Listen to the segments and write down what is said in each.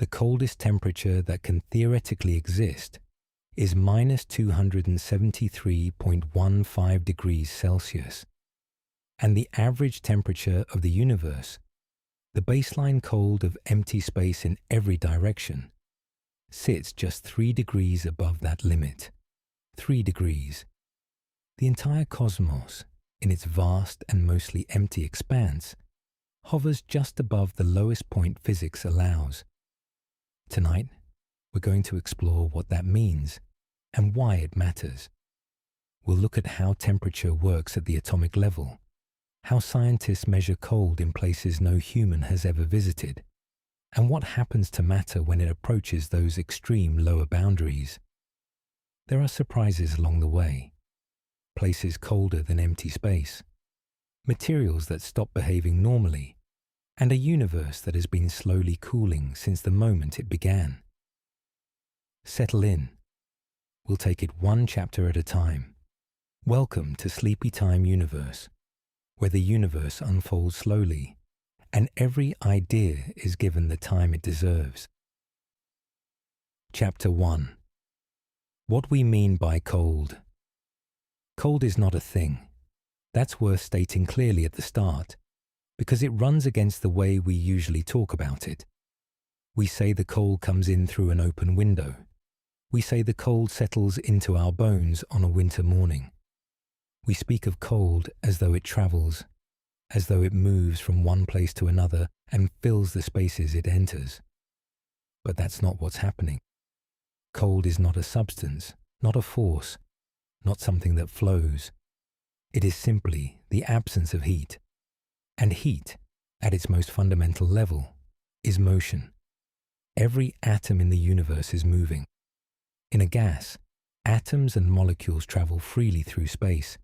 The coldest temperature that can theoretically exist is minus 273.15 degrees Celsius. And the average temperature of the universe, the baseline cold of empty space in every direction, sits just 3 degrees above that limit. 3 degrees. The entire cosmos, in its vast and mostly empty expanse, hovers just above the lowest point physics allows. Tonight, we're going to explore what that means and why it matters. We'll look at how temperature works at the atomic level, how scientists measure cold in places no human has ever visited, and what happens to matter when it approaches those extreme lower boundaries. There are surprises along the way, places colder than empty space, materials that stop behaving normally, and a universe that has been slowly cooling since the moment it began. Settle in. We'll take it one chapter at a time. Welcome to Sleepy Time Universe, where the universe unfolds slowly, and every idea is given the time it deserves. Chapter 1. What we mean by cold. Cold is not a thing. That's worth stating clearly at the start, because it runs against the way we usually talk about it. We say the cold comes in through an open window. We say the cold settles into our bones on a winter morning. We speak of cold as though it travels, as though it moves from one place to another and fills the spaces it enters. But that's not what's happening. Cold is not a substance, not a force, not something that flows. It is simply the absence of heat. And heat, at its most fundamental level, is motion. Every atom in the universe is moving. In a gas, atoms and molecules travel freely through space,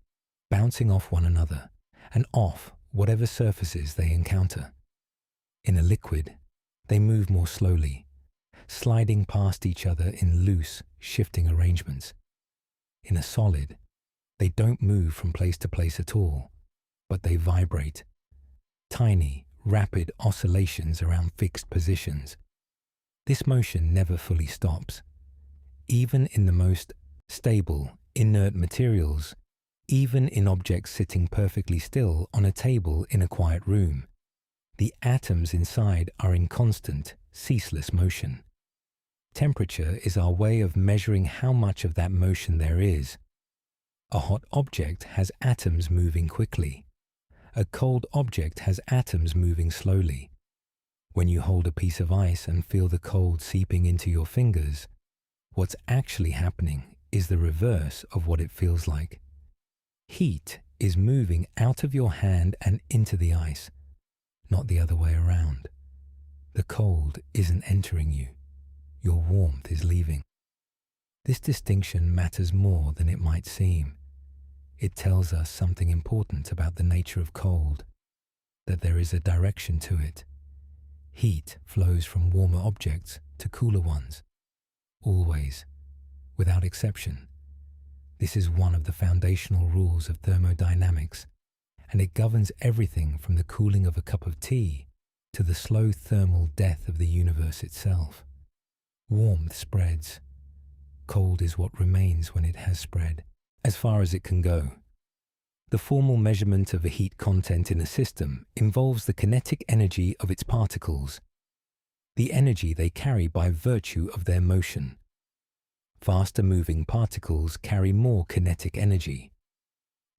bouncing off one another and off whatever surfaces they encounter. In a liquid, they move more slowly, sliding past each other in loose, shifting arrangements. In a solid, they don't move from place to place at all, but they vibrate. Tiny, rapid oscillations around fixed positions. This motion never fully stops. Even in the most stable, inert materials, even in objects sitting perfectly still on a table in a quiet room, the atoms inside are in constant, ceaseless motion. Temperature is our way of measuring how much of that motion there is. A hot object has atoms moving quickly. A cold object has atoms moving slowly. When you hold a piece of ice and feel the cold seeping into your fingers, what's actually happening is the reverse of what it feels like. Heat is moving out of your hand and into the ice, not the other way around. The cold isn't entering you. Your warmth is leaving. This distinction matters more than it might seem. It tells us something important about the nature of cold, that there is a direction to it. Heat flows from warmer objects to cooler ones. Always, without exception. This is one of the foundational rules of thermodynamics, and it governs everything from the cooling of a cup of tea to the slow thermal death of the universe itself. Warmth spreads. Cold is what remains when it has spread, as far as it can go. The formal measurement of a heat content in a system involves the kinetic energy of its particles, the energy they carry by virtue of their motion. Faster moving particles carry more kinetic energy.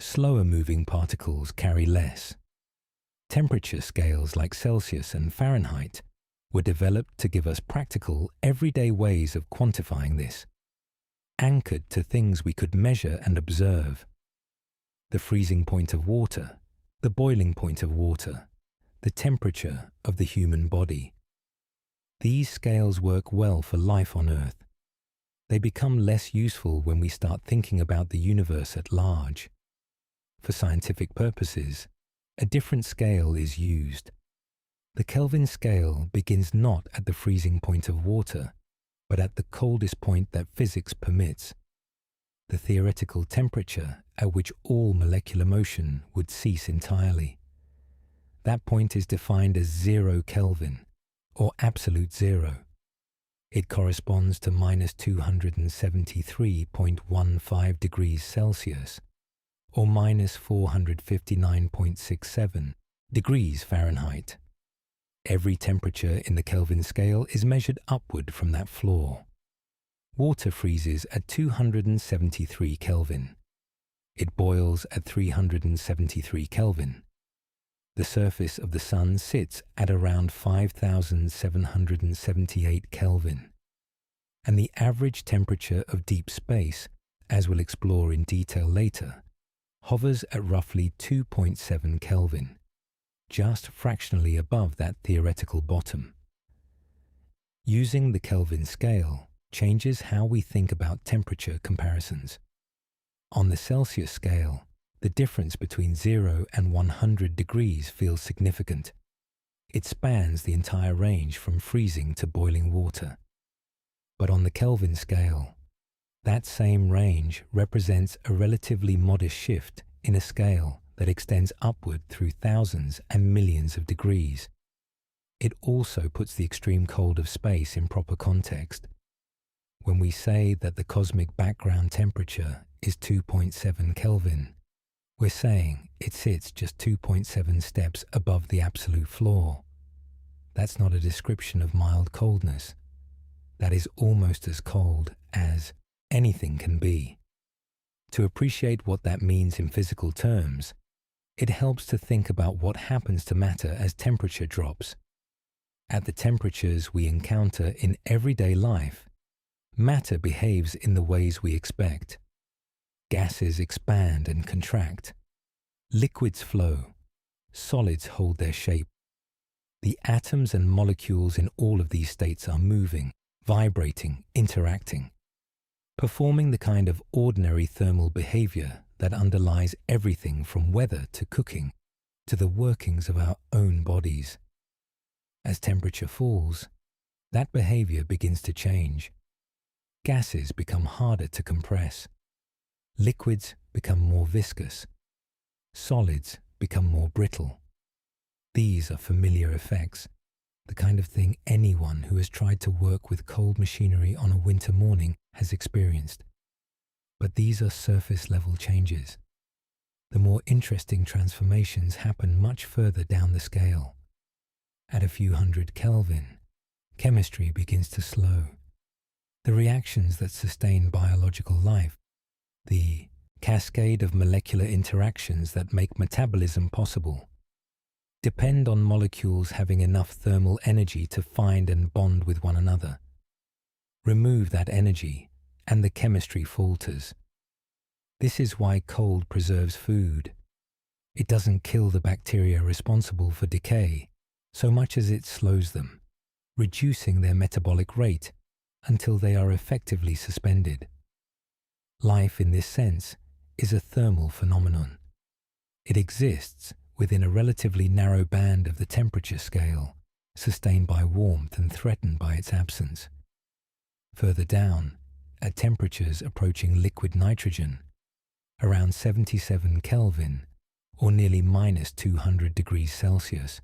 Slower moving particles carry less. Temperature scales like Celsius and Fahrenheit were developed to give us practical, everyday ways of quantifying this, anchored to things we could measure and observe. The freezing point of water, the boiling point of water, the temperature of the human body. These scales work well for life on Earth. They become less useful when we start thinking about the universe at large. For scientific purposes, a different scale is used. The Kelvin scale begins not at the freezing point of water, but at the coldest point that physics permits, the theoretical temperature at which all molecular motion would cease entirely. That point is defined as 0 Kelvin, or absolute zero, It corresponds to minus 273.15 degrees Celsius, or minus 459.67 degrees Fahrenheit. Every temperature in the Kelvin scale is measured upward from that floor. Water freezes at 273 Kelvin. It boils at 373 Kelvin. The surface of the Sun sits at around 5,778 Kelvin. And the average temperature of deep space, as we'll explore in detail later, hovers at roughly 2.7 Kelvin, just fractionally above that theoretical bottom. Using the Kelvin scale changes how we think about temperature comparisons. On the Celsius scale, the difference between 0 and 100 degrees feels significant. It spans the entire range from freezing to boiling water. But on the Kelvin scale, that same range represents a relatively modest shift in a scale that extends upward through thousands and millions of degrees. It also puts the extreme cold of space in proper context. When we say that the cosmic background temperature is 2.7 Kelvin, we're saying it sits just 2.7 steps above the absolute floor. That's not a description of mild coldness. That is almost as cold as anything can be. To appreciate what that means in physical terms, it helps to think about what happens to matter as temperature drops. At the temperatures we encounter in everyday life, matter behaves in the ways we expect. Gases expand and contract. Liquids flow. Solids hold their shape. The atoms and molecules in all of these states are moving, vibrating, interacting, performing the kind of ordinary thermal behavior that underlies everything from weather to cooking to the workings of our own bodies. As temperature falls, that behavior begins to change. Gases become harder to compress. Liquids become more viscous. Solids become more brittle. These are familiar effects, the kind of thing anyone who has tried to work with cold machinery on a winter morning has experienced. But these are surface-level changes. The more interesting transformations happen much further down the scale. At a few hundred Kelvin, chemistry begins to slow. The reactions that sustain biological life, the cascade of molecular interactions that make metabolism possible, depend on molecules having enough thermal energy to find and bond with one another. Remove that energy, and the chemistry falters. This is why cold preserves food. It doesn't kill the bacteria responsible for decay, so much as it slows them, reducing their metabolic rate until they are effectively suspended. Life, in this sense, is a thermal phenomenon. It exists within a relatively narrow band of the temperature scale, sustained by warmth and threatened by its absence. Further down, at temperatures approaching liquid nitrogen, around 77 Kelvin, or nearly minus 200 degrees Celsius,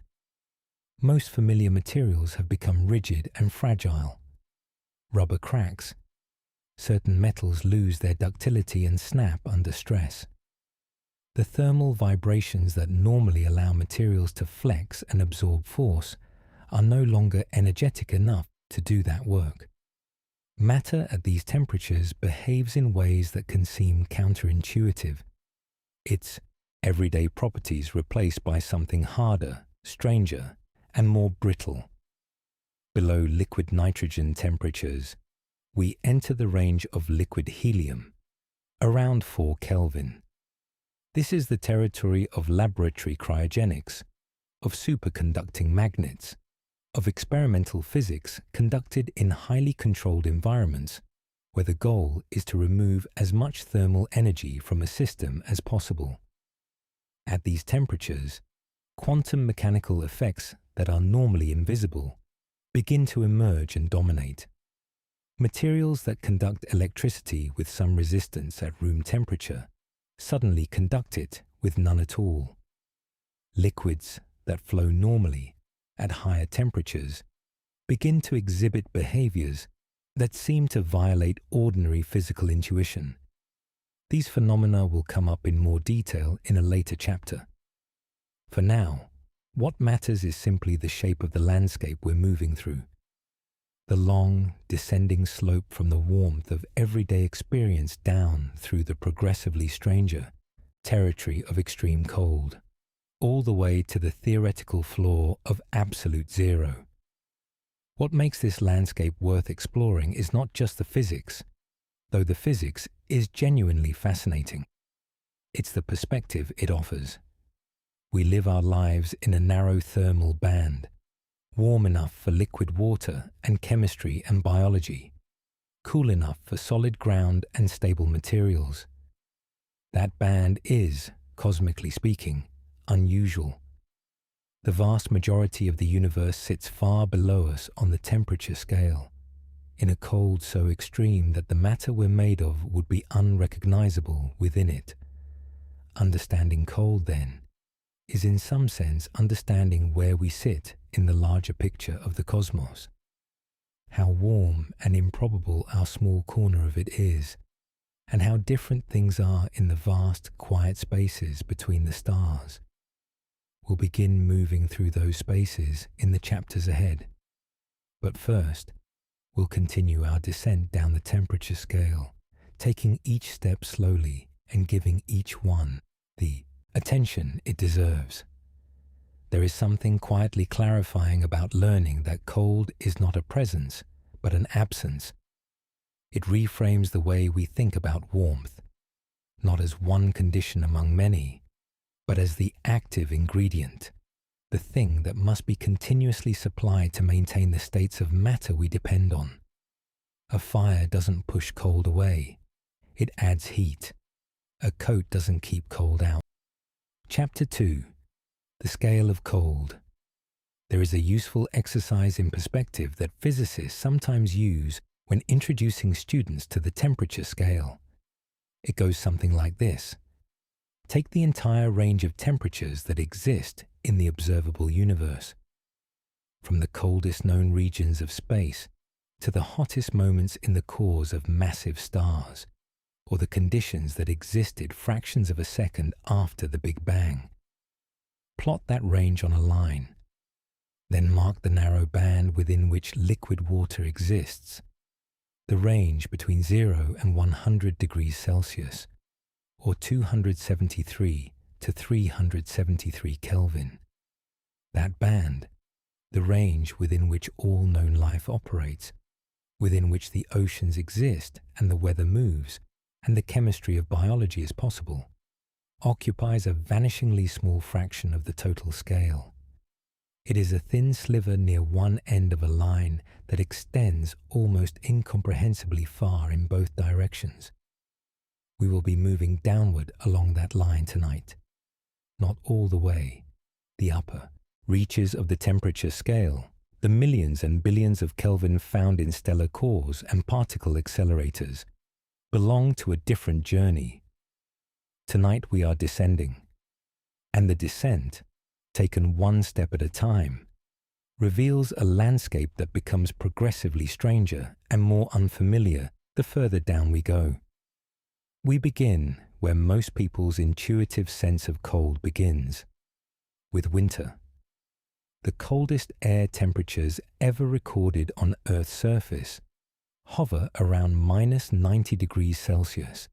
most familiar materials have become rigid and fragile. Rubber cracks. Certain metals lose their ductility and snap under stress. The thermal vibrations that normally allow materials to flex and absorb force are no longer energetic enough to do that work. Matter at these temperatures behaves in ways that can seem counterintuitive. Its everyday properties replaced by something harder, stranger, and more brittle. Below liquid nitrogen temperatures, we enter the range of liquid helium, around 4 Kelvin. This is the territory of laboratory cryogenics, of superconducting magnets, of experimental physics conducted in highly controlled environments, where the goal is to remove as much thermal energy from a system as possible. At these temperatures, quantum mechanical effects that are normally invisible begin to emerge and dominate. Materials that conduct electricity with some resistance at room temperature suddenly conduct it with none at all. Liquids that flow normally at higher temperatures begin to exhibit behaviors that seem to violate ordinary physical intuition. These phenomena will come up in more detail in a later chapter. For now, what matters is simply the shape of the landscape we're moving through. The long, descending slope from the warmth of everyday experience down through the progressively stranger territory of extreme cold, all the way to the theoretical floor of absolute zero. What makes this landscape worth exploring is not just the physics, though the physics is genuinely fascinating. It's the perspective it offers. We live our lives in a narrow thermal band, warm enough for liquid water and chemistry and biology, cool enough for solid ground and stable materials. That band is, cosmically speaking, unusual. The vast majority of the universe sits far below us on the temperature scale, in a cold so extreme that the matter we're made of would be unrecognizable within it. Understanding cold, then, is in some sense understanding where we sit in the larger picture of the cosmos. How warm and improbable our small corner of it is, and how different things are in the vast, quiet spaces between the stars. We'll begin moving through those spaces in the chapters ahead. But first, we'll continue our descent down the temperature scale, taking each step slowly and giving each one the attention it deserves. There is something quietly clarifying about learning that cold is not a presence, but an absence. It reframes the way we think about warmth, not as one condition among many, but as the active ingredient, the thing that must be continuously supplied to maintain the states of matter we depend on. A fire doesn't push cold away, it adds heat. A coat doesn't keep cold out. Chapter 2. The Scale of Cold. There is a useful exercise in perspective that physicists sometimes use when introducing students to the temperature scale. It goes something like this. Take the entire range of temperatures that exist in the observable universe, from the coldest known regions of space to the hottest moments in the cores of massive stars, or the conditions that existed fractions of a second after the Big Bang. Plot that range on a line, then mark the narrow band within which liquid water exists, the range between 0 and 100 degrees Celsius, or 273 to 373 Kelvin. That band, the range within which all known life operates, within which the oceans exist and the weather moves, and the chemistry of biology is possible, occupies a vanishingly small fraction of the total scale. It is a thin sliver near one end of a line that extends almost incomprehensibly far in both directions. We will be moving downward along that line tonight. Not all the way. The upper reaches of the temperature scale, the millions and billions of Kelvin found in stellar cores and particle accelerators, belong to a different journey. Tonight we are descending, and the descent, taken one step at a time, reveals a landscape that becomes progressively stranger and more unfamiliar the further down we go. We begin where most people's intuitive sense of cold begins, with winter. The coldest air temperatures ever recorded on Earth's surface hover around -90 degrees Celsius,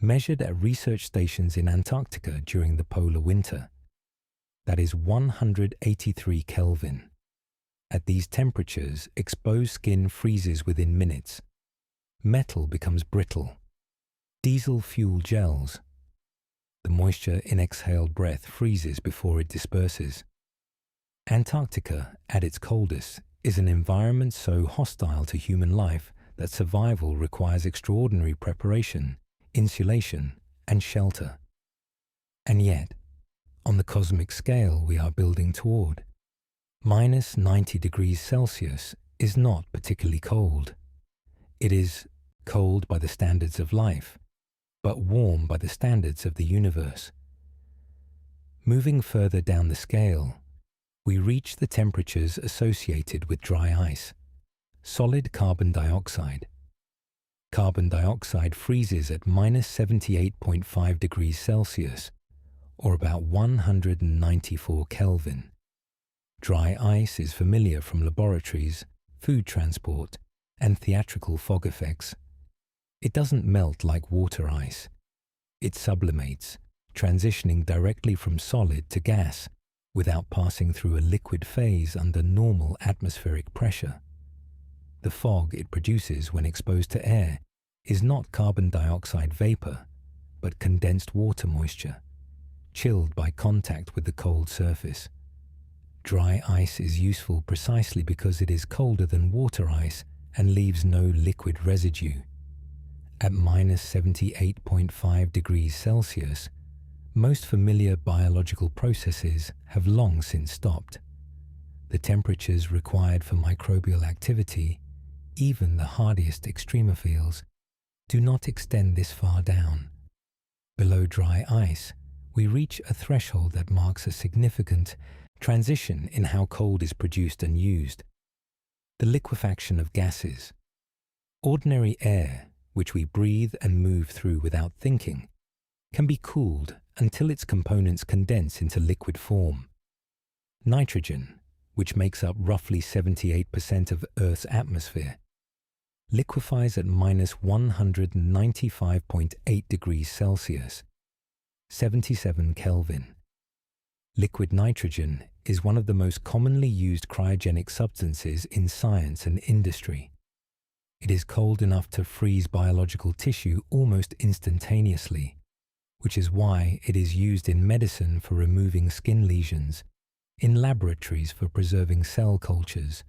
measured at research stations in Antarctica during the polar winter. That is 183 Kelvin. At these temperatures, exposed skin freezes within minutes. Metal becomes brittle. Diesel fuel gels. The moisture in exhaled breath freezes before it disperses. Antarctica, at its coldest, is an environment so hostile to human life that survival requires extraordinary preparation, insulation, and shelter. And yet, on the cosmic scale we are building toward, -90 degrees Celsius is not particularly cold. It is cold by the standards of life, but warm by the standards of the universe. Moving further down the scale, we reach the temperatures associated with dry ice, Solid carbon dioxide. Carbon dioxide freezes at minus 78.5 degrees Celsius, or about 194 Kelvin. Dry ice is familiar from laboratories, food transport, and theatrical fog effects. It doesn't melt like water ice. It sublimates, transitioning directly from solid to gas without passing through a liquid phase under normal atmospheric pressure. The fog it produces when exposed to air is not carbon dioxide vapor, but condensed water moisture, chilled by contact with the cold surface. Dry ice is useful precisely because it is colder than water ice and leaves no liquid residue. At minus 78.5 degrees Celsius, most familiar biological processes have long since stopped. The temperatures required for microbial activity, even the hardiest extremophiles, do not extend this far down. Below dry ice, we reach a threshold that marks a significant transition in how cold is produced and used. The liquefaction of gases. Ordinary air, which we breathe and move through without thinking, can be cooled until its components condense into liquid form. Nitrogen, which makes up roughly 78% of Earth's atmosphere, liquefies at minus 195.8 degrees Celsius, 77 Kelvin. Liquid nitrogen is one of the most commonly used cryogenic substances in science and industry. It is cold enough to freeze biological tissue almost instantaneously, which is why it is used in medicine for removing skin lesions, in laboratories for preserving cell cultures,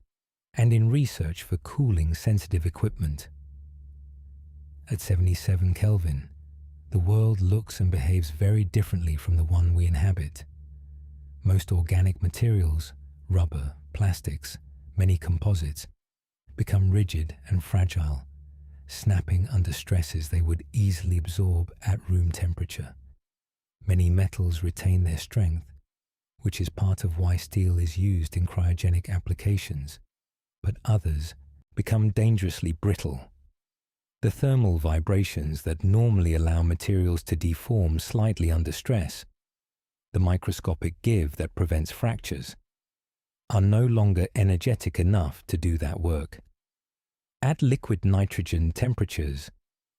and in research for cooling sensitive equipment. At 77 Kelvin, the world looks and behaves very differently from the one we inhabit. Most organic materials, rubber, plastics, many composites, become rigid and fragile, snapping under stresses they would easily absorb at room temperature. Many metals retain their strength, which is part of why steel is used in cryogenic applications, but others become dangerously brittle. The thermal vibrations that normally allow materials to deform slightly under stress, the microscopic give that prevents fractures, are no longer energetic enough to do that work. At liquid nitrogen temperatures,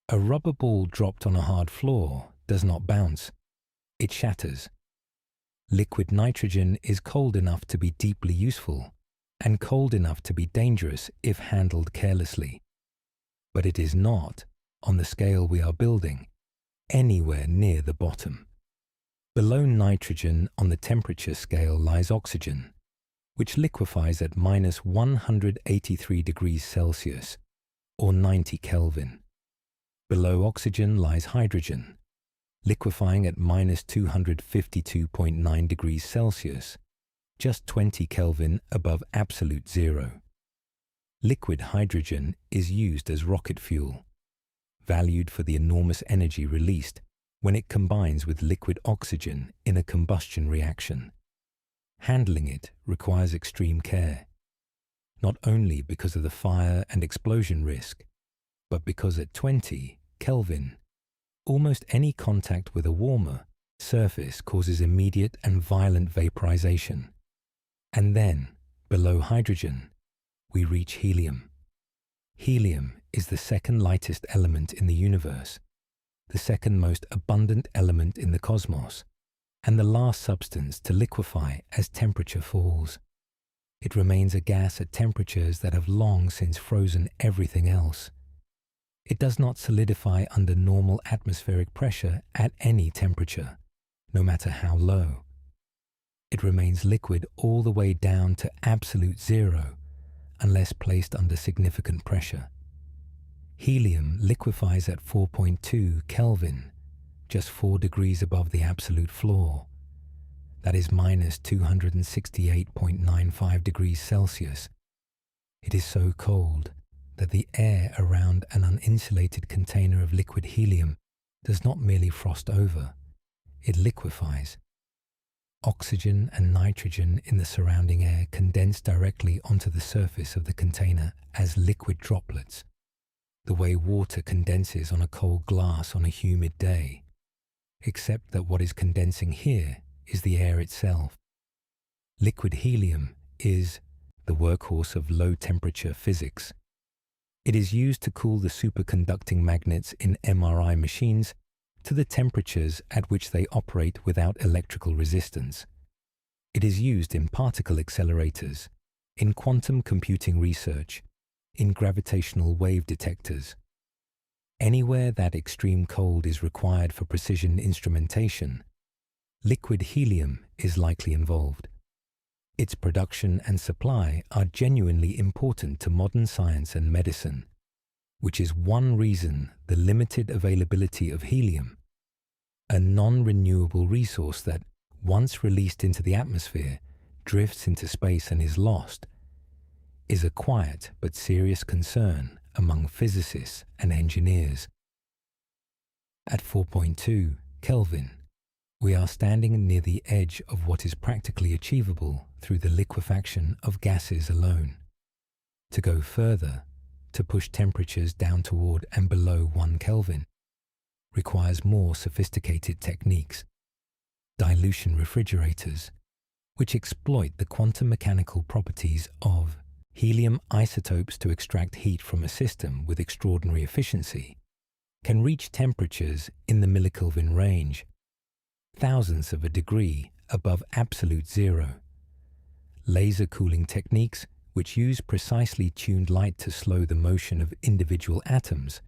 a rubber ball dropped on a hard floor does not bounce, it shatters. Liquid nitrogen is cold enough to be deeply useful and cold enough to be dangerous if handled carelessly. But it is not, on the scale we are building, anywhere near the bottom. Below nitrogen on the temperature scale lies oxygen, which liquefies at minus 183 degrees Celsius, or 90 Kelvin. Below oxygen lies hydrogen, liquefying at minus 252.9 degrees Celsius, just 20 Kelvin above absolute zero. Liquid hydrogen is used as rocket fuel, valued for the enormous energy released when it combines with liquid oxygen in a combustion reaction. Handling it requires extreme care, not only because of the fire and explosion risk, but because at 20 Kelvin, almost any contact with a warmer surface causes immediate and violent vaporization. And then, below hydrogen, we reach helium. Helium is the second lightest element in the universe, the second most abundant element in the cosmos, and the last substance to liquefy as temperature falls. It remains a gas at temperatures that have long since frozen everything else. It does not solidify under normal atmospheric pressure at any temperature, no matter how low. It remains liquid all the way down to absolute zero, unless placed under significant pressure. Helium liquefies at 4.2 Kelvin, just 4 degrees above the absolute floor. That is minus 268.95 degrees Celsius. It is so cold that the air around an uninsulated container of liquid helium does not merely frost over, it liquefies. oxygen and nitrogen in the surrounding air condense directly onto the surface of the container as liquid droplets, the way water condenses on a cold glass on a humid day, except that what is condensing here is the air itself. Liquid helium is the workhorse of low-temperature physics. It is used to cool the superconducting magnets in MRI machines to the temperatures at which they operate without electrical resistance. It is used in particle accelerators, in quantum computing research, in gravitational wave detectors. Anywhere that extreme cold is required for precision instrumentation, liquid helium is likely involved. Its production and supply are genuinely important to modern science and medicine, which is one reason the limited availability of helium, a non-renewable resource that, once released into the atmosphere, drifts into space and is lost, is a quiet but serious concern among physicists and engineers. At 4.2 Kelvin, we are standing near the edge of what is practically achievable through the liquefaction of gases alone. To go further, to push temperatures down toward and below 1 Kelvin, requires more sophisticated techniques, dilution refrigerators, which exploit the quantum mechanical properties of helium isotopes to extract heat from a system with extraordinary efficiency, can reach temperatures in the millikelvin range, thousands of a degree above absolute zero. Laser cooling techniques, which use precisely tuned light to slow the motion of individual atoms,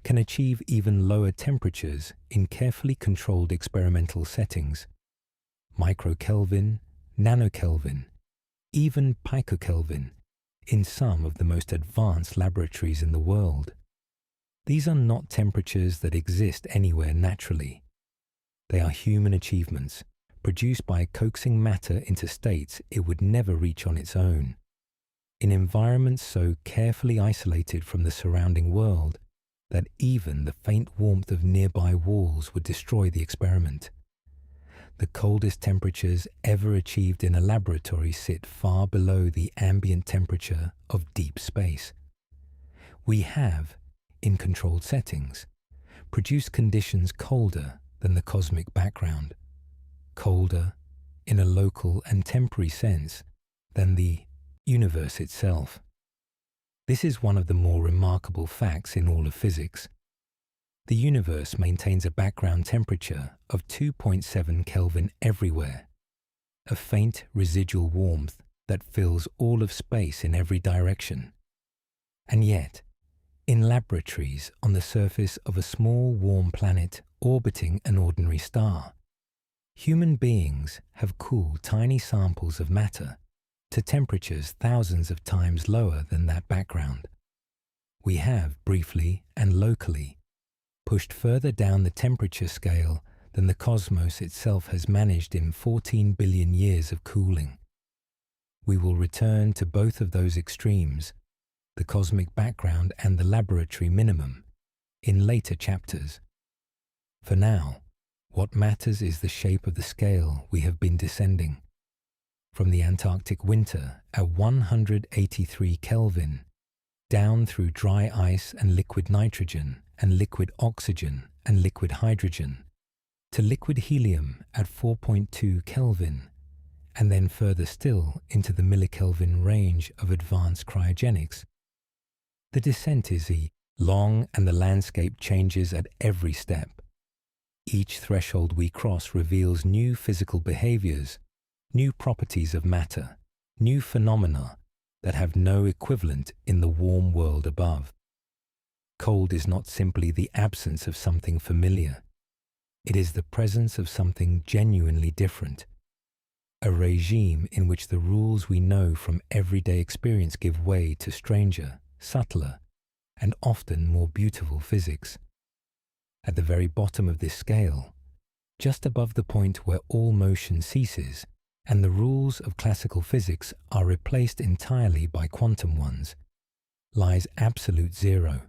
can achieve even lower temperatures in carefully controlled experimental settings. Microkelvin, nanokelvin, even picokelvin, in some of the most advanced laboratories in the world. These are not temperatures that exist anywhere naturally. They are human achievements, produced by coaxing matter into states it would never reach on its own, in environments so carefully isolated from the surrounding world that even the faint warmth of nearby walls would destroy the experiment. The coldest temperatures ever achieved in a laboratory sit far below the ambient temperature of deep space. We have, in controlled settings, produced conditions colder than the cosmic background, colder in a local and temporary sense than the universe itself. This is one of the more remarkable facts in all of physics. The universe maintains a background temperature of 2.7 Kelvin everywhere, a faint residual warmth that fills all of space in every direction. And yet, in laboratories on the surface of a small warm planet orbiting an ordinary star, human beings have cooled tiny samples of matter to temperatures thousands of times lower than that background. We have, briefly and locally, pushed further down the temperature scale than the cosmos itself has managed in 14 billion years of cooling. We will return to both of those extremes, the cosmic background and the laboratory minimum, in later chapters. For now, what matters is the shape of the scale we have been descending. From the Antarctic winter at 183 Kelvin, down through dry ice and liquid nitrogen and liquid oxygen and liquid hydrogen, to liquid helium at 4.2 Kelvin, and then further still into the millikelvin range of advanced cryogenics. The descent is long and the landscape changes at every step. Each threshold we cross reveals new physical behaviors, new properties of matter, new phenomena that have no equivalent in the warm world above. Cold is not simply the absence of something familiar. It is the presence of something genuinely different, a regime in which the rules we know from everyday experience give way to stranger, subtler, and often more beautiful physics. At the very bottom of this scale, just above the point where all motion ceases and the rules of classical physics are replaced entirely by quantum ones, lies absolute zero.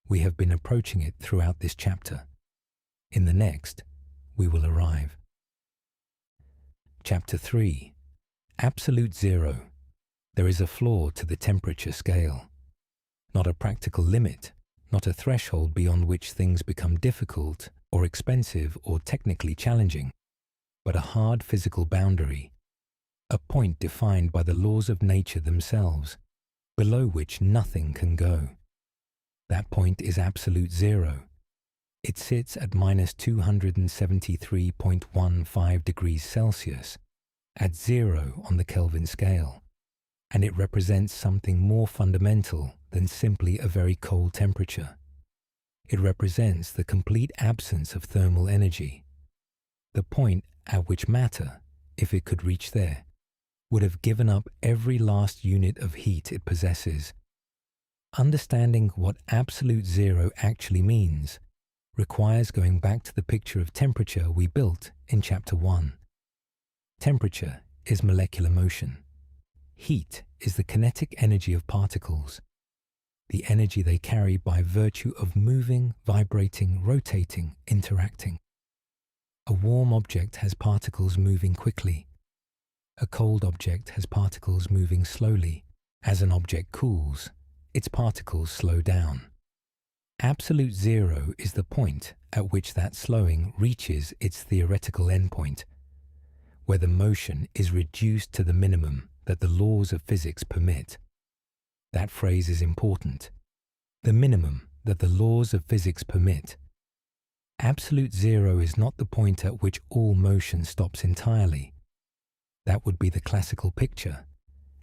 We have been approaching it throughout this chapter. In the next, we will arrive. Chapter 3. Absolute Zero. There is a flaw to the temperature scale. Not a practical limit, not a threshold beyond which things become difficult or expensive or technically challenging, but a hard physical boundary, a point defined by the laws of nature themselves, below which nothing can go. That point is absolute zero. It sits at minus 273.15 degrees Celsius, at zero on the Kelvin scale, and it represents something more fundamental than simply a very cold temperature. It represents the complete absence of thermal energy, the point at which matter, if it could reach there, would have given up every last unit of heat it possesses. Understanding what absolute zero actually means requires going back to the picture of temperature we built in Chapter 1. Temperature is molecular motion. Heat is the kinetic energy of particles, the energy they carry by virtue of moving, vibrating, rotating, interacting. A warm object has particles moving quickly. A cold object has particles moving slowly. As an object cools, its particles slow down. Absolute zero is the point at which that slowing reaches its theoretical endpoint, where the motion is reduced to the minimum that the laws of physics permit. That phrase is important. The minimum that the laws of physics permit. Absolute zero is not the point at which all motion stops entirely. That would be the classical picture,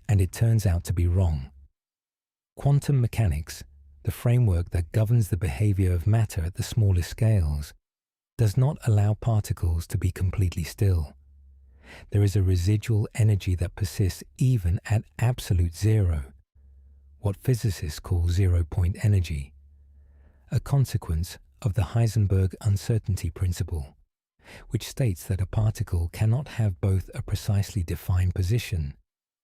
and it turns out to be wrong. Quantum mechanics, the framework that governs the behavior of matter at the smallest scales, does not allow particles to be completely still. There is a residual energy that persists even at absolute zero, what physicists call zero-point energy, a consequence of the Heisenberg uncertainty principle, which states that a particle cannot have both a precisely defined position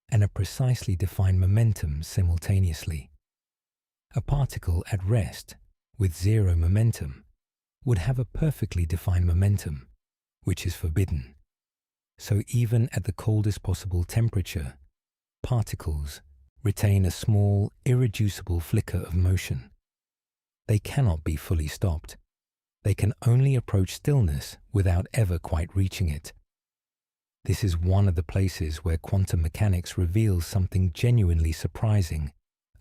and a precisely defined momentum simultaneously. A particle at rest, with zero momentum, would have a perfectly defined momentum, which is forbidden. So even at the coldest possible temperature, particles retain a small, irreducible flicker of motion. They cannot be fully stopped. They can only approach stillness without ever quite reaching it. This is one of the places where quantum mechanics reveals something genuinely surprising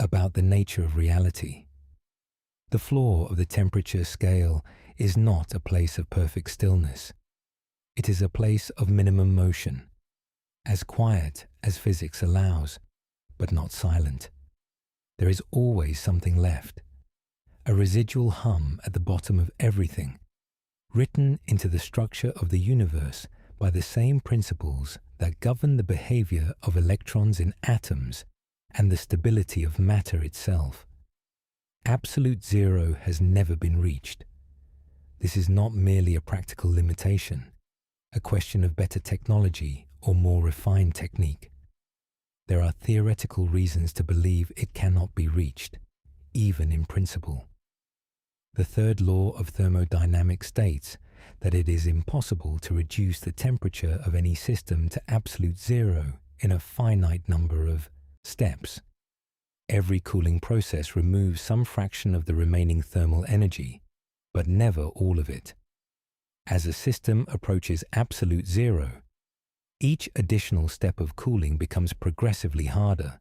about the nature of reality. The floor of the temperature scale is not a place of perfect stillness. It is a place of minimum motion, as quiet as physics allows, but not silent. There is always something left, a residual hum at the bottom of everything, written into the structure of the universe by the same principles that govern the behavior of electrons in atoms and the stability of matter itself. Absolute zero has never been reached. This is not merely a practical limitation, a question of better technology or more refined technique. There are theoretical reasons to believe it cannot be reached, even in principle. The third law of thermodynamics states that it is impossible to reduce the temperature of any system to absolute zero in a finite number of steps. Every cooling process removes some fraction of the remaining thermal energy, but never all of it. As a system approaches absolute zero, each additional step of cooling becomes progressively harder,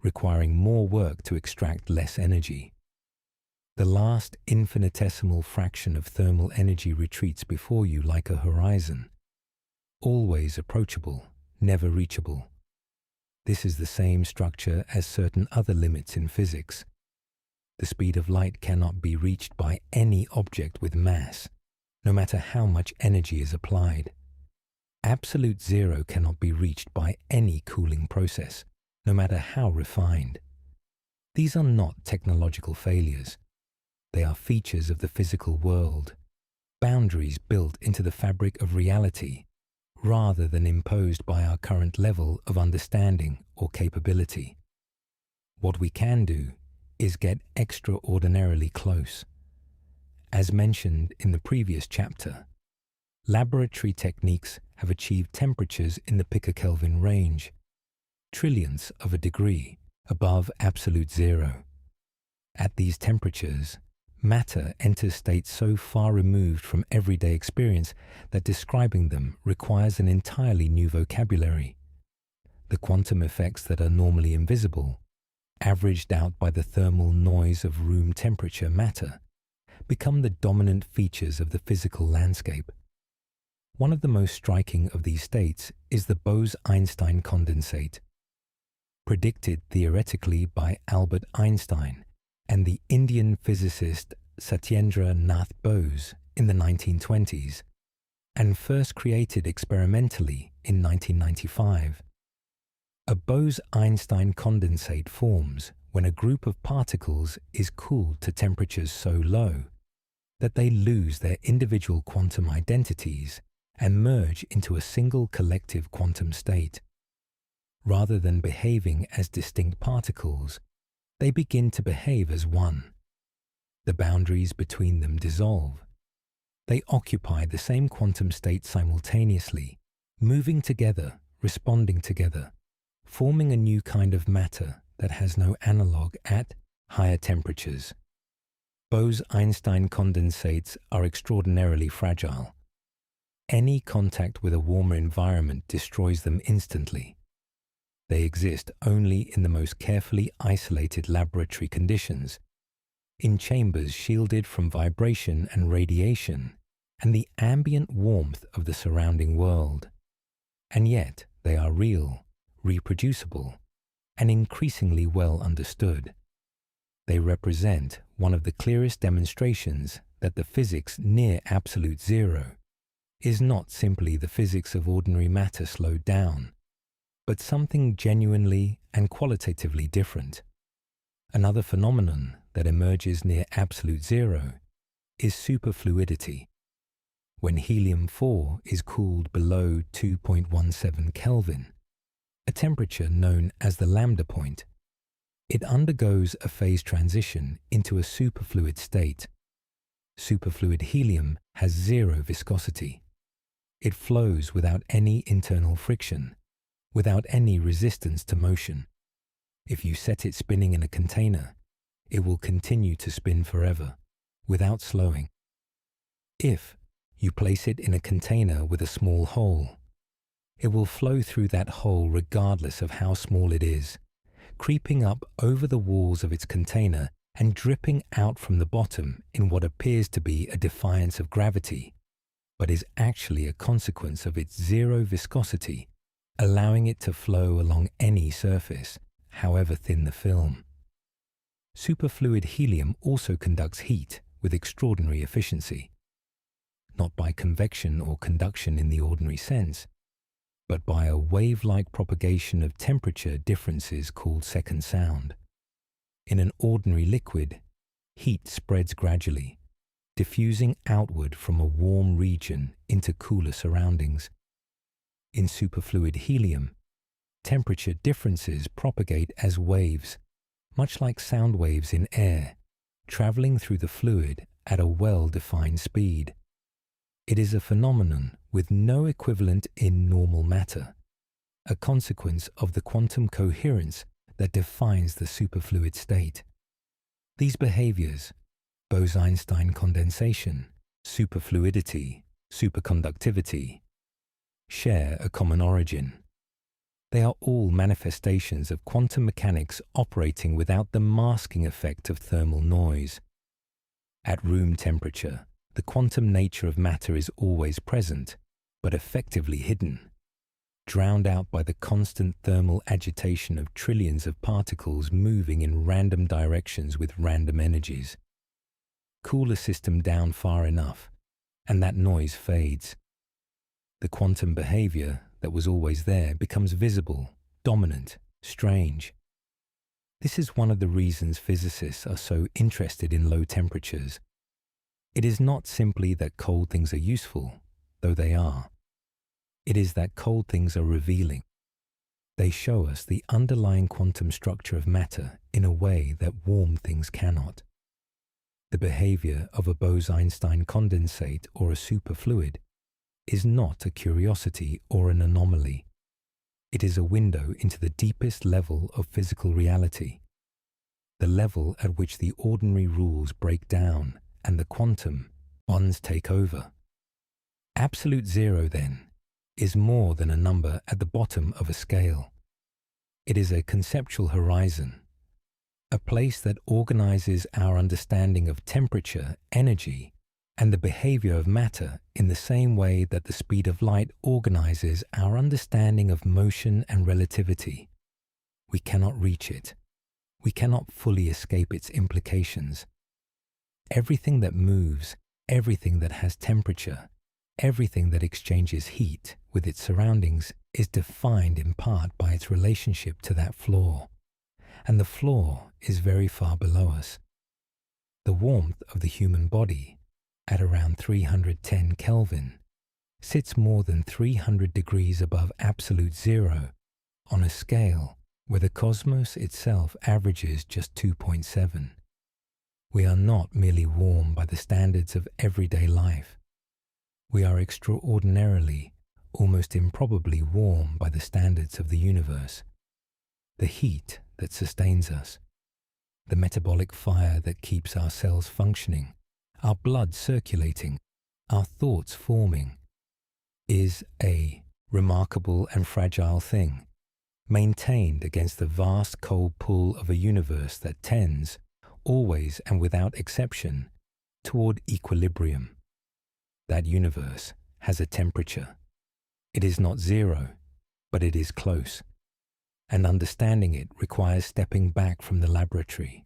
requiring more work to extract less energy. The last infinitesimal fraction of thermal energy retreats before you like a horizon, always approachable, never reachable. This is the same structure as certain other limits in physics. The speed of light cannot be reached by any object with mass, no matter how much energy is applied. Absolute zero cannot be reached by any cooling process, no matter how refined. These are not technological failures. They are features of the physical world, boundaries built into the fabric of reality, rather than imposed by our current level of understanding or capability. What we can do is get extraordinarily close. As mentioned in the previous chapter, laboratory techniques have achieved temperatures in the picokelvin range, trillionths of a degree above absolute zero. At these temperatures, matter enters states so far removed from everyday experience that describing them requires an entirely new vocabulary. The quantum effects that are normally invisible, averaged out by the thermal noise of room temperature matter, become the dominant features of the physical landscape. One of the most striking of these states is the Bose-Einstein condensate. Predicted theoretically by Albert Einstein and the Indian physicist Satyendra Nath Bose in the 1920s, and first created experimentally in 1995. A Bose-Einstein condensate forms when a group of particles is cooled to temperatures so low that they lose their individual quantum identities and merge into a single collective quantum state. Rather than behaving as distinct particles, they begin to behave as one. The boundaries between them dissolve. They occupy the same quantum state simultaneously, moving together, responding together, forming a new kind of matter that has no analog at higher temperatures. Bose-Einstein condensates are extraordinarily fragile. Any contact with a warmer environment destroys them instantly. They exist only in the most carefully isolated laboratory conditions, in chambers shielded from vibration and radiation and the ambient warmth of the surrounding world. And yet they are real, reproducible, and increasingly well understood. They represent one of the clearest demonstrations that the physics near absolute zero is not simply the physics of ordinary matter slowed down, but something genuinely and qualitatively different. Another phenomenon that emerges near absolute zero is superfluidity. When helium-4 is cooled below 2.17 Kelvin, a temperature known as the lambda point, it undergoes a phase transition into a superfluid state. Superfluid helium has zero viscosity. It flows without any internal friction, without any resistance to motion. If you set it spinning in a container, it will continue to spin forever, without slowing. If you place it in a container with a small hole, it will flow through that hole regardless of how small it is, creeping up over the walls of its container and dripping out from the bottom in what appears to be a defiance of gravity, but is actually a consequence of its zero viscosity, allowing it to flow along any surface, however thin the film. Superfluid helium also conducts heat with extraordinary efficiency, not by convection or conduction in the ordinary sense, but by a wave-like propagation of temperature differences called second sound. In an ordinary liquid, heat spreads gradually, diffusing outward from a warm region into cooler surroundings. In superfluid helium, temperature differences propagate as waves, much like sound waves in air, traveling through the fluid at a well-defined speed. It is a phenomenon with no equivalent in normal matter, a consequence of the quantum coherence that defines the superfluid state. These behaviors, Bose-Einstein condensation, superfluidity, superconductivity, share a common origin. They are all manifestations of quantum mechanics operating without the masking effect of thermal noise. At room temperature, the quantum nature of matter is always present, but effectively hidden, drowned out by the constant thermal agitation of trillions of particles moving in random directions with random energies. Cool a system down far enough, and that noise fades. The quantum behavior that was always there becomes visible, dominant, strange. This is one of the reasons physicists are so interested in low temperatures. It is not simply that cold things are useful, though they are. It is that cold things are revealing. They show us the underlying quantum structure of matter in a way that warm things cannot. The behavior of a Bose-Einstein condensate or a superfluid is not a curiosity or an anomaly. It is a window into the deepest level of physical reality, the level at which the ordinary rules break down and the quantum bonds take over. Absolute zero, then, is more than a number at the bottom of a scale. It is a conceptual horizon, a place that organizes our understanding of temperature, energy, and the behavior of matter in the same way that the speed of light organizes our understanding of motion and relativity. We cannot reach it. We cannot fully escape its implications. Everything that moves, everything that has temperature, everything that exchanges heat with its surroundings is defined in part by its relationship to that floor, and the floor is very far below us. The warmth of the human body, at around 310 Kelvin, sits more than 300 degrees above absolute zero on a scale where the cosmos itself averages just 2.7. We are not merely warm by the standards of everyday life. We are extraordinarily, almost improbably warm by the standards of the universe. The heat that sustains us, the metabolic fire that keeps our cells functioning, our blood circulating, our thoughts forming, is a remarkable and fragile thing, maintained against the vast cold pull of a universe that tends, always and without exception, toward equilibrium. That universe has a temperature. It is not zero, but it is close. And understanding it requires stepping back from the laboratory,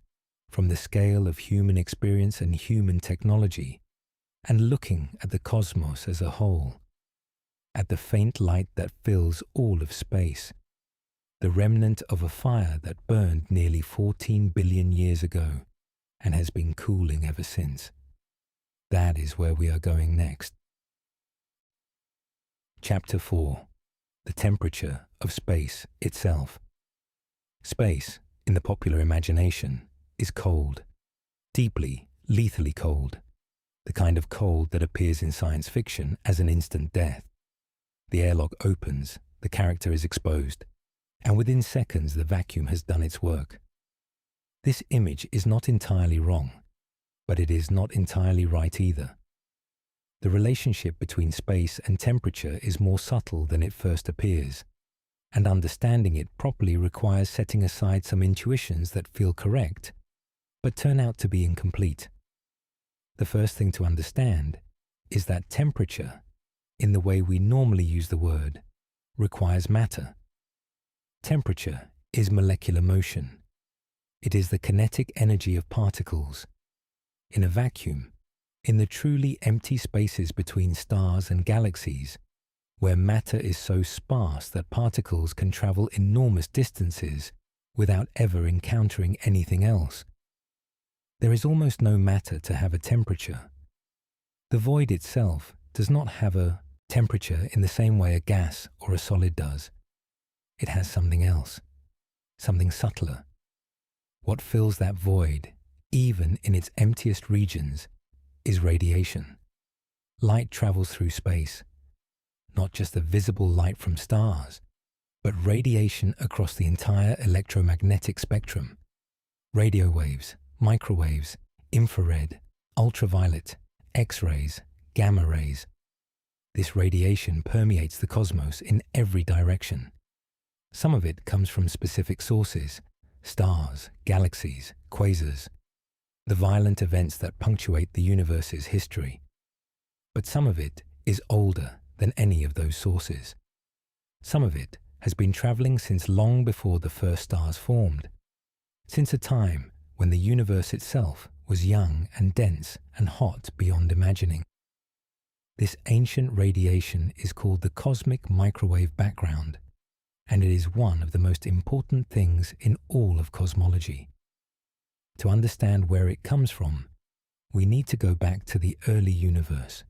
from the scale of human experience and human technology, and looking at the cosmos as a whole, at the faint light that fills all of space, the remnant of a fire that burned nearly 14 billion years ago and has been cooling ever since. That is where we are going next. Chapter 4. The temperature of space itself. Space, in the popular imagination, is cold, deeply, lethally cold, the kind of cold that appears in science fiction as an instant death. The airlock opens, the character is exposed, and within seconds the vacuum has done its work. This image is not entirely wrong, but it is not entirely right either. The relationship between space and temperature is more subtle than it first appears, and understanding it properly requires setting aside some intuitions that feel correct, but turn out to be incomplete. The first thing to understand is that temperature, in the way we normally use the word, requires matter. Temperature is molecular motion. It is the kinetic energy of particles. In a vacuum, in the truly empty spaces between stars and galaxies, where matter is so sparse that particles can travel enormous distances without ever encountering anything else, there is almost no matter to have a temperature. The void itself does not have a temperature in the same way a gas or a solid does. It has something else, something subtler. What fills that void, even in its emptiest regions, is radiation. Light travels through space, not just the visible light from stars, but radiation across the entire electromagnetic spectrum. Radio waves, microwaves, infrared, ultraviolet, X-rays, gamma rays. This radiation permeates the cosmos in every direction. Some of it comes from specific sources, stars, galaxies, quasars, the violent events that punctuate the universe's history. But some of it is older than any of those sources. Some of it has been traveling since long before the first stars formed, since a time when the universe itself was young and dense and hot beyond imagining. This ancient radiation is called the cosmic microwave background, and it is one of the most important things in all of cosmology. To understand where it comes from, we need to go back to the early universe,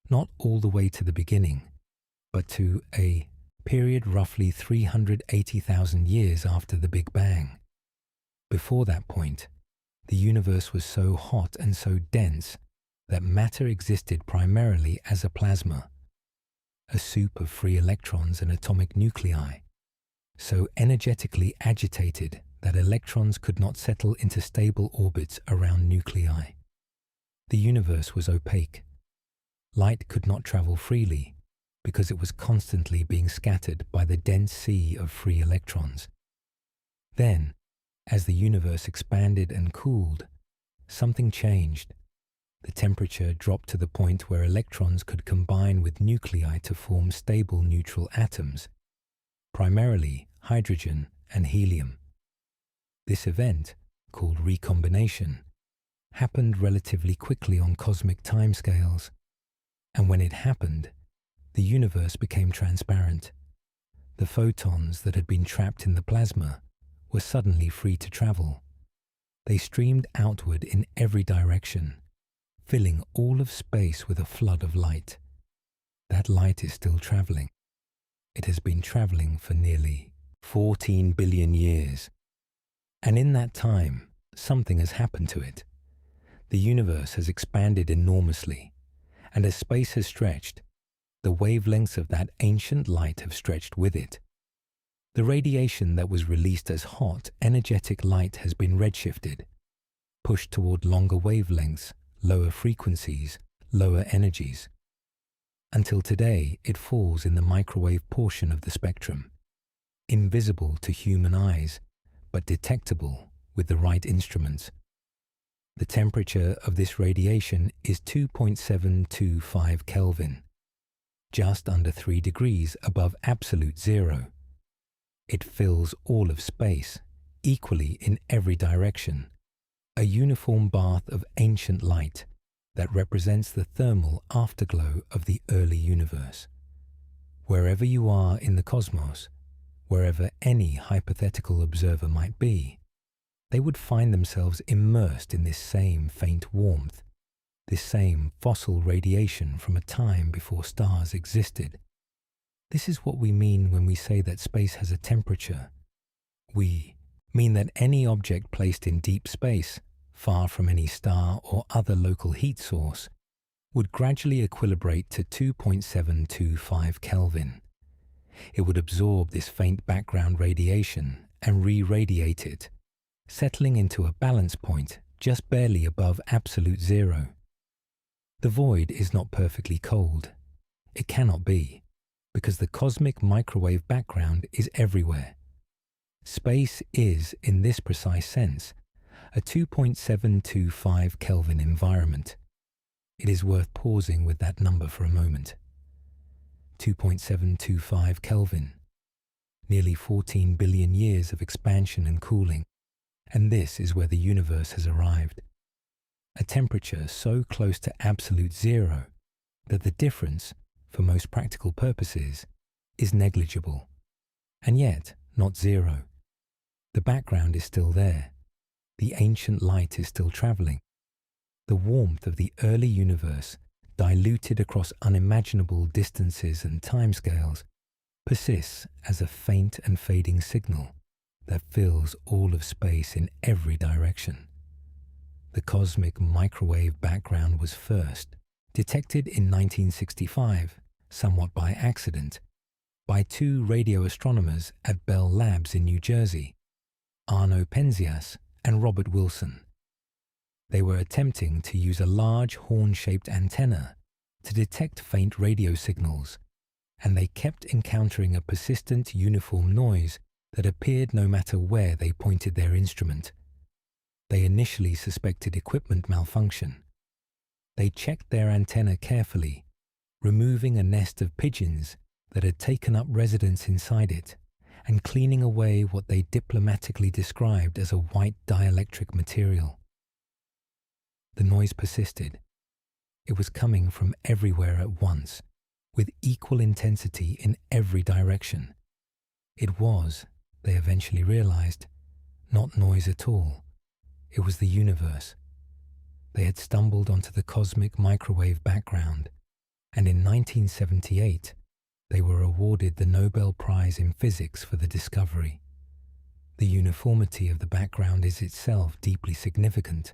not all the way to the beginning, but to a period roughly 380,000 years after the Big Bang. Before that point, the universe was so hot and so dense that matter existed primarily as a plasma, a soup of free electrons and atomic nuclei, so energetically agitated that electrons could not settle into stable orbits around nuclei. The universe was opaque. Light could not travel freely because it was constantly being scattered by the dense sea of free electrons. Then, as the universe expanded and cooled, something changed. The temperature dropped to the point where electrons could combine with nuclei to form stable neutral atoms, primarily hydrogen and helium. This event, called recombination, happened relatively quickly on cosmic timescales, and when it happened, the universe became transparent. The photons that had been trapped in the plasma were suddenly free to travel. They streamed outward in every direction, filling all of space with a flood of light. That light is still traveling. It has been traveling for nearly 14 billion years. And in that time, something has happened to it. The universe has expanded enormously, and as space has stretched, the wavelengths of that ancient light have stretched with it. The radiation that was released as hot, energetic light has been redshifted, pushed toward longer wavelengths, lower frequencies, lower energies. Until today, it falls in the microwave portion of the spectrum, invisible to human eyes, but detectable with the right instruments. The temperature of this radiation is 2.725 Kelvin, just under 3 degrees above absolute zero. It fills all of space, equally in every direction, a uniform bath of ancient light that represents the thermal afterglow of the early universe. Wherever you are in the cosmos, wherever any hypothetical observer might be, they would find themselves immersed in this same faint warmth, this same fossil radiation from a time before stars existed. This is what we mean when we say that space has a temperature. We mean that any object placed in deep space, far from any star or other local heat source, would gradually equilibrate to 2.725 Kelvin. It would absorb this faint background radiation and re-radiate it, settling into a balance point just barely above absolute zero. The void is not perfectly cold. It cannot be, because the cosmic microwave background is everywhere. Space is, in this precise sense, a 2.725 Kelvin environment. It is worth pausing with that number for a moment. 2.725 Kelvin, nearly 14 billion years of expansion and cooling, and this is where the universe has arrived. A temperature so close to absolute zero that the difference, for most practical purposes, is negligible, and yet not zero. The background is still there. The ancient light is still traveling. The warmth of the early universe, diluted across unimaginable distances and timescales, persists as a faint and fading signal that fills all of space in every direction. The cosmic microwave background was first detected in 1965, somewhat by accident, by two radio astronomers at Bell Labs in New Jersey, Arno Penzias and Robert Wilson. They were attempting to use a large horn-shaped antenna to detect faint radio signals, and they kept encountering a persistent uniform noise that appeared no matter where they pointed their instrument. They initially suspected equipment malfunction. They checked their antenna carefully, removing a nest of pigeons that had taken up residence inside it, and cleaning away what they diplomatically described as a white dielectric material. The noise persisted. It was coming from everywhere at once, with equal intensity in every direction. It was, they eventually realized, not noise at all. It was the universe. They had stumbled onto the cosmic microwave background, and in 1978, they were awarded the Nobel Prize in Physics for the discovery. The uniformity of the background is itself deeply significant.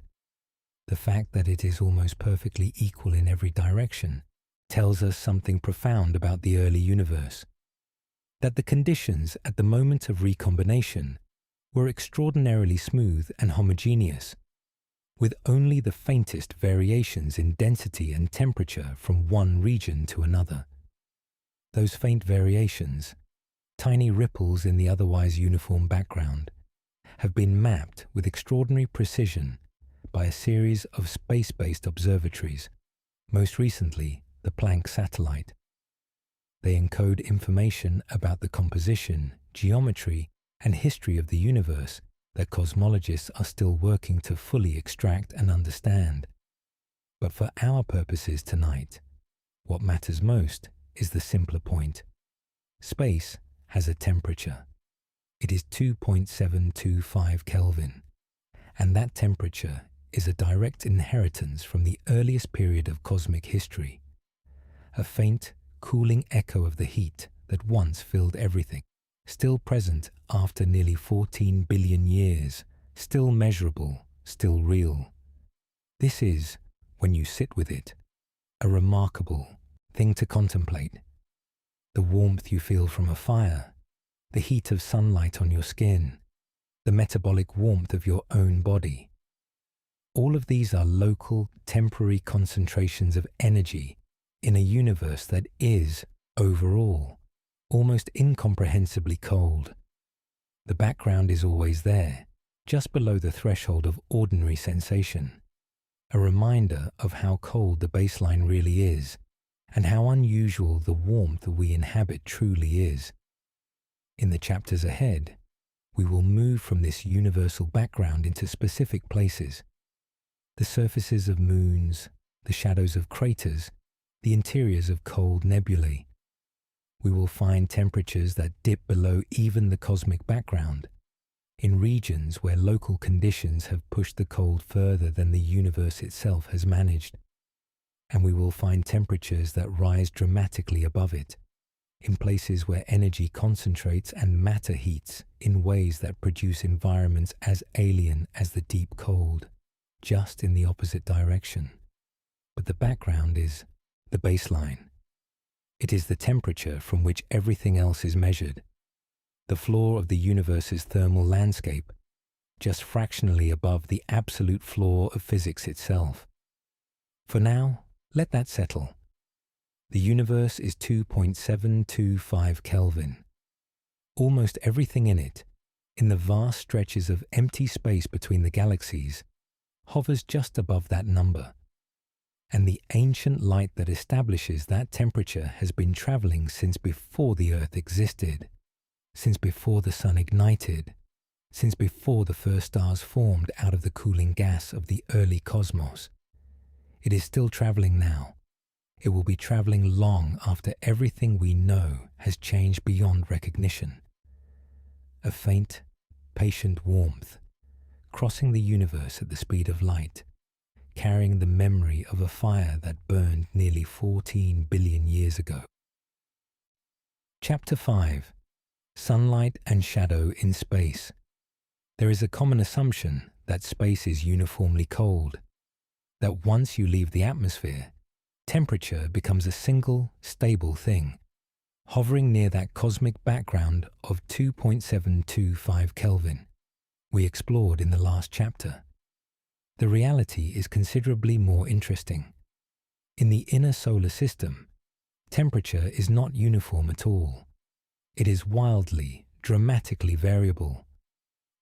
The fact that it is almost perfectly equal in every direction tells us something profound about the early universe, that the conditions at the moment of recombination were extraordinarily smooth and homogeneous, with only the faintest variations in density and temperature from one region to another. Those faint variations, tiny ripples in the otherwise uniform background, have been mapped with extraordinary precision by a series of space-based observatories, most recently the Planck satellite. They encode information about the composition, geometry, and history of the universe that cosmologists are still working to fully extract and understand. But for our purposes tonight, what matters most is the simpler point. Space has a temperature. It is 2.725 Kelvin, and that temperature is a direct inheritance from the earliest period of cosmic history, a faint, cooling echo of the heat that once filled everything, still present after nearly 14 billion years, still measurable, still real. This is, when you sit with it, a remarkable thing to contemplate. The warmth you feel from a fire, the heat of sunlight on your skin, the metabolic warmth of your own body. All of these are local, temporary concentrations of energy in a universe that is, overall, almost incomprehensibly cold. The background is always there, just below the threshold of ordinary sensation, a reminder of how cold the baseline really is, and how unusual the warmth we inhabit truly is. In the chapters ahead, we will move from this universal background into specific places: the surfaces of moons, the shadows of craters, the interiors of cold nebulae. We will find temperatures that dip below even the cosmic background, in regions where local conditions have pushed the cold further than the universe itself has managed. And we will find temperatures that rise dramatically above it, in places where energy concentrates and matter heats in ways that produce environments as alien as the deep cold, just in the opposite direction. But the background is the baseline. It is the temperature from which everything else is measured, the floor of the universe's thermal landscape, just fractionally above the absolute floor of physics itself. For now, let that settle. The universe is 2.725 Kelvin. Almost everything in it, in the vast stretches of empty space between the galaxies, hovers just above that number. And the ancient light that establishes that temperature has been traveling since before the Earth existed, since before the sun ignited, since before the first stars formed out of the cooling gas of the early cosmos. It is still traveling now. It will be traveling long after everything we know has changed beyond recognition. A faint, patient warmth, crossing the universe at the speed of light, carrying the memory of a fire that burned nearly 14 billion years ago. Chapter 5. Sunlight and Shadow in Space. There is a common assumption that space is uniformly cold, that once you leave the atmosphere, temperature becomes a single, stable thing, hovering near that cosmic background of 2.725 Kelvin we explored in the last chapter. The reality is considerably more interesting. In the inner solar system, temperature is not uniform at all. It is wildly, dramatically variable,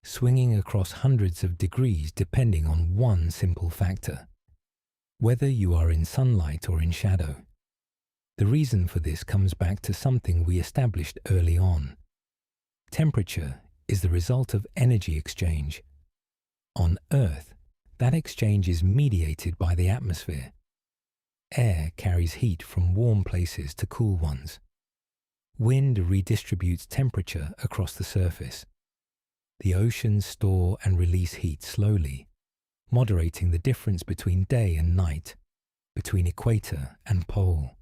swinging across hundreds of degrees depending on one simple factor: whether you are in sunlight or in shadow. The reason for this comes back to something we established early on. Temperature is the result of energy exchange. On Earth, that exchange is mediated by the atmosphere. Air carries heat from warm places to cool ones. Wind redistributes temperature across the surface. The oceans store and release heat slowly, moderating the difference between day and night, between equator and pole.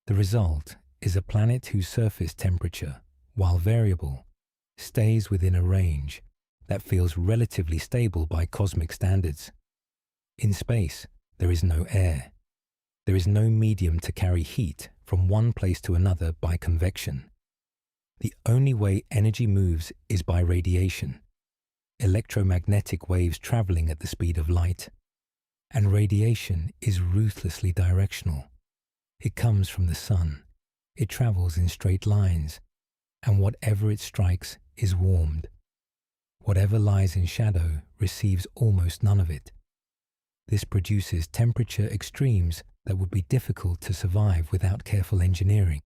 The result is a planet whose surface temperature, while variable, stays within a range that feels relatively stable by cosmic standards. In space, there is no air. There is no medium to carry heat from one place to another by convection. The only way energy moves is by radiation, electromagnetic waves traveling at the speed of light. And radiation is ruthlessly directional. It comes from the sun. It travels in straight lines, and whatever it strikes is warmed. Whatever lies in shadow receives almost none of it. This produces temperature extremes that would be difficult to survive without careful engineering.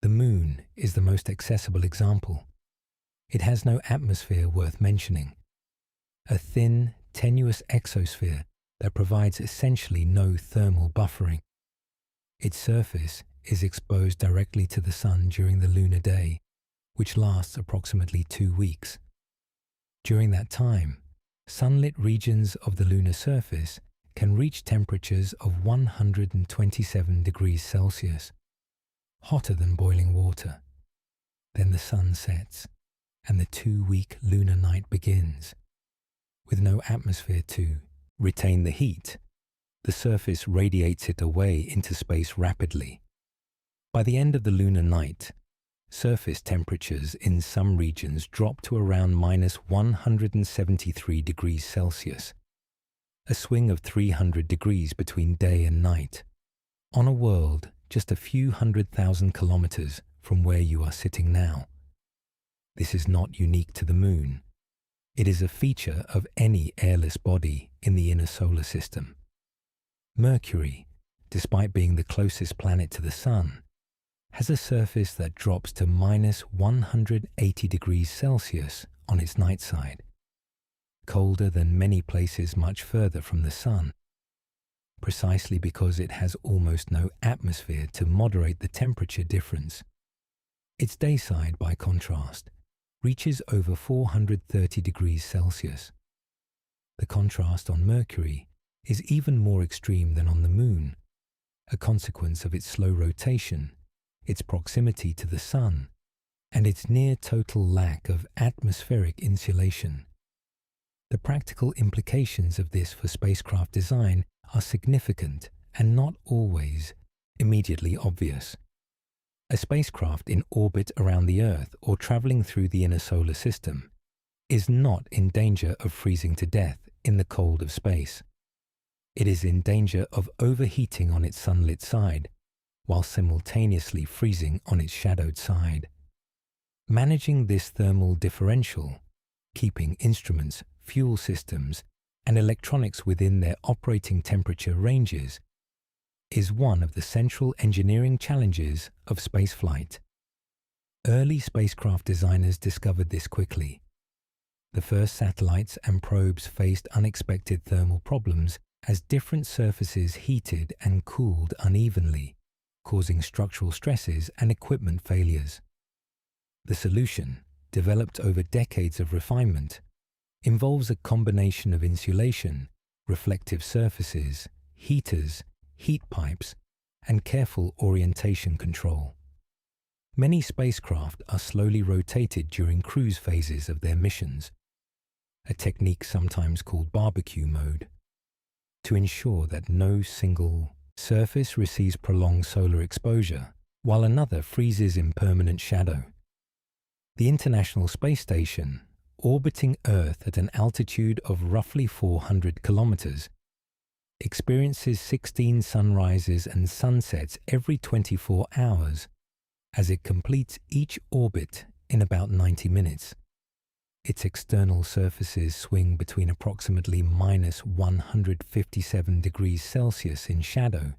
The moon is the most accessible example. It has no atmosphere worth mentioning. A thin, tenuous exosphere that provides essentially no thermal buffering. Its surface is exposed directly to the sun during the lunar day, which lasts approximately 2 weeks. During that time, sunlit regions of the lunar surface can reach temperatures of 127 degrees Celsius, hotter than boiling water. Then the sun sets, and the 2-week lunar night begins. With no atmosphere to retain the heat, the surface radiates it away into space rapidly. By the end of the lunar night, surface temperatures in some regions drop to around minus 173 degrees Celsius, a swing of 300 degrees between day and night, on a world just a few 100,000 kilometers from where you are sitting now. This is not unique to the moon. It is a feature of any airless body in the inner solar system. Mercury, despite being the closest planet to the sun, has a surface that drops to minus 180 degrees Celsius on its night side, colder than many places much further from the sun, precisely because it has almost no atmosphere to moderate the temperature difference. Its day side, by contrast, reaches over 430 degrees Celsius. The contrast on Mercury is even more extreme than on the moon, a consequence of its slow rotation, its proximity to the sun, and its near total lack of atmospheric insulation. The practical implications of this for spacecraft design are significant and not always immediately obvious. A spacecraft in orbit around the Earth or traveling through the inner solar system is not in danger of freezing to death in the cold of space. It is in danger of overheating on its sunlit side, while simultaneously freezing on its shadowed side. Managing this thermal differential, keeping instruments, fuel systems, and electronics within their operating temperature ranges, is one of the central engineering challenges of spaceflight. Early spacecraft designers discovered this quickly. The first satellites and probes faced unexpected thermal problems as different surfaces heated and cooled unevenly, causing structural stresses and equipment failures. The solution, developed over decades of refinement, involves a combination of insulation, reflective surfaces, heaters, heat pipes, and careful orientation control. Many spacecraft are slowly rotated during cruise phases of their missions, a technique sometimes called barbecue mode, to ensure that no single surface receives prolonged solar exposure, while another freezes in permanent shadow. The International Space Station, orbiting Earth at an altitude of roughly 400 kilometers, experiences 16 sunrises and sunsets every 24 hours as it completes each orbit in about 90 minutes. Its external surfaces swing between approximately minus 157 degrees Celsius in shadow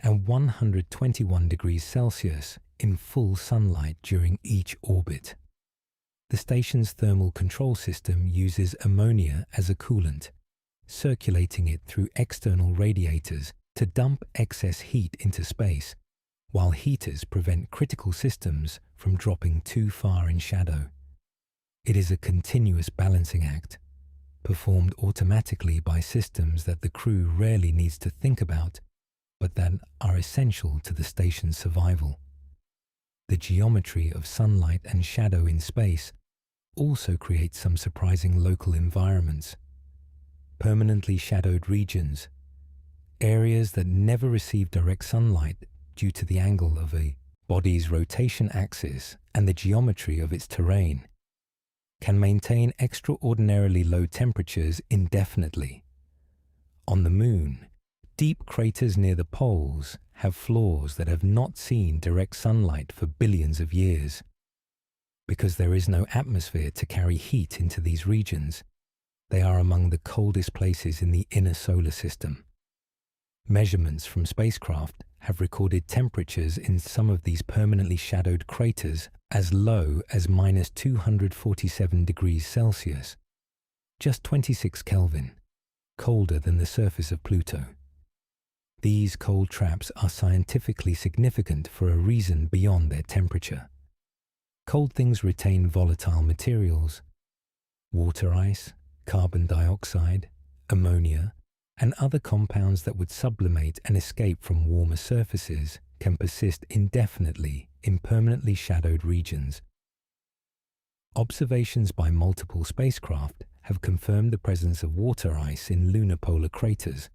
and 121 degrees Celsius in full sunlight during each orbit. The station's thermal control system uses ammonia as a coolant, circulating it through external radiators to dump excess heat into space, while heaters prevent critical systems from dropping too far in shadow. It is a continuous balancing act, performed automatically by systems that the crew rarely needs to think about, but that are essential to the station's survival. The geometry of sunlight and shadow in space also creates some surprising local environments. Permanently shadowed regions, areas that never receive direct sunlight due to the angle of a body's rotation axis and the geometry of its terrain, can maintain extraordinarily low temperatures indefinitely. On the Moon, deep craters near the poles have floors that have not seen direct sunlight for billions of years. Because there is no atmosphere to carry heat into these regions, they are among the coldest places in the inner solar system. Measurements from spacecraft have recorded temperatures in some of these permanently shadowed craters as low as -247 degrees Celsius, just 26 Kelvin, colder than the surface of Pluto. These cold traps are scientifically significant for a reason beyond their temperature. Cold things retain volatile materials. Water ice, carbon dioxide, ammonia, and other compounds that would sublimate and escape from warmer surfaces can persist indefinitely in permanently shadowed regions. Observations by multiple spacecraft have confirmed the presence of water ice in lunar polar craters,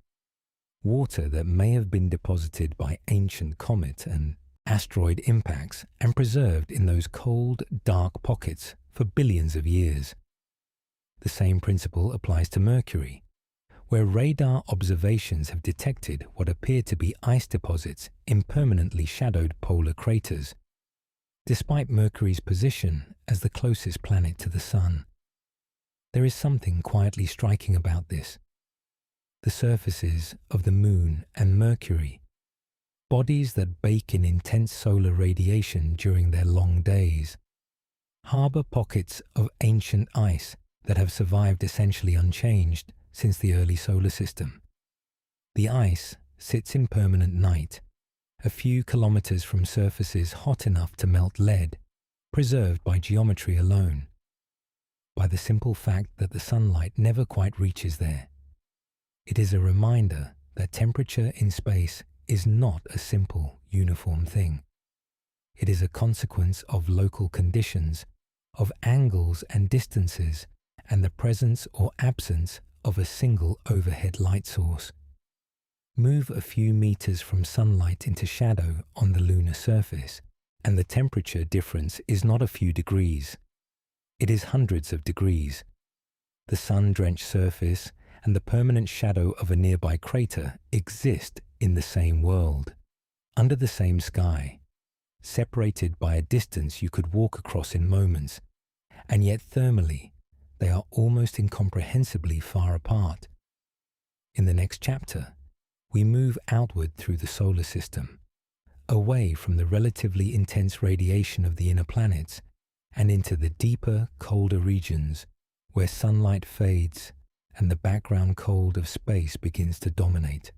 water that may have been deposited by ancient comet and asteroid impacts and preserved in those cold, dark pockets for billions of years. The same principle applies to Mercury, where radar observations have detected what appear to be ice deposits in permanently shadowed polar craters, despite Mercury's position as the closest planet to the Sun. There is something quietly striking about this. The surfaces of the Moon and Mercury, bodies that bake in intense solar radiation during their long days, harbor pockets of ancient ice that have survived essentially unchanged since the early solar system. The ice sits in permanent night, a few kilometers from surfaces hot enough to melt lead, preserved by geometry alone, by the simple fact that the sunlight never quite reaches there. It is a reminder that temperature in space is not a simple, uniform thing. It is a consequence of local conditions, of angles and distances, and the presence or absence of a single overhead light source. Move a few meters from sunlight into shadow on the lunar surface, and the temperature difference is not a few degrees. It is hundreds of degrees. The sun-drenched surface and the permanent shadow of a nearby crater exist in the same world, under the same sky, separated by a distance you could walk across in moments, and yet thermally, they are almost incomprehensibly far apart. In the next chapter, we move outward through the solar system, away from the relatively intense radiation of the inner planets and into the deeper, colder regions where sunlight fades and the background cold of space begins to dominate.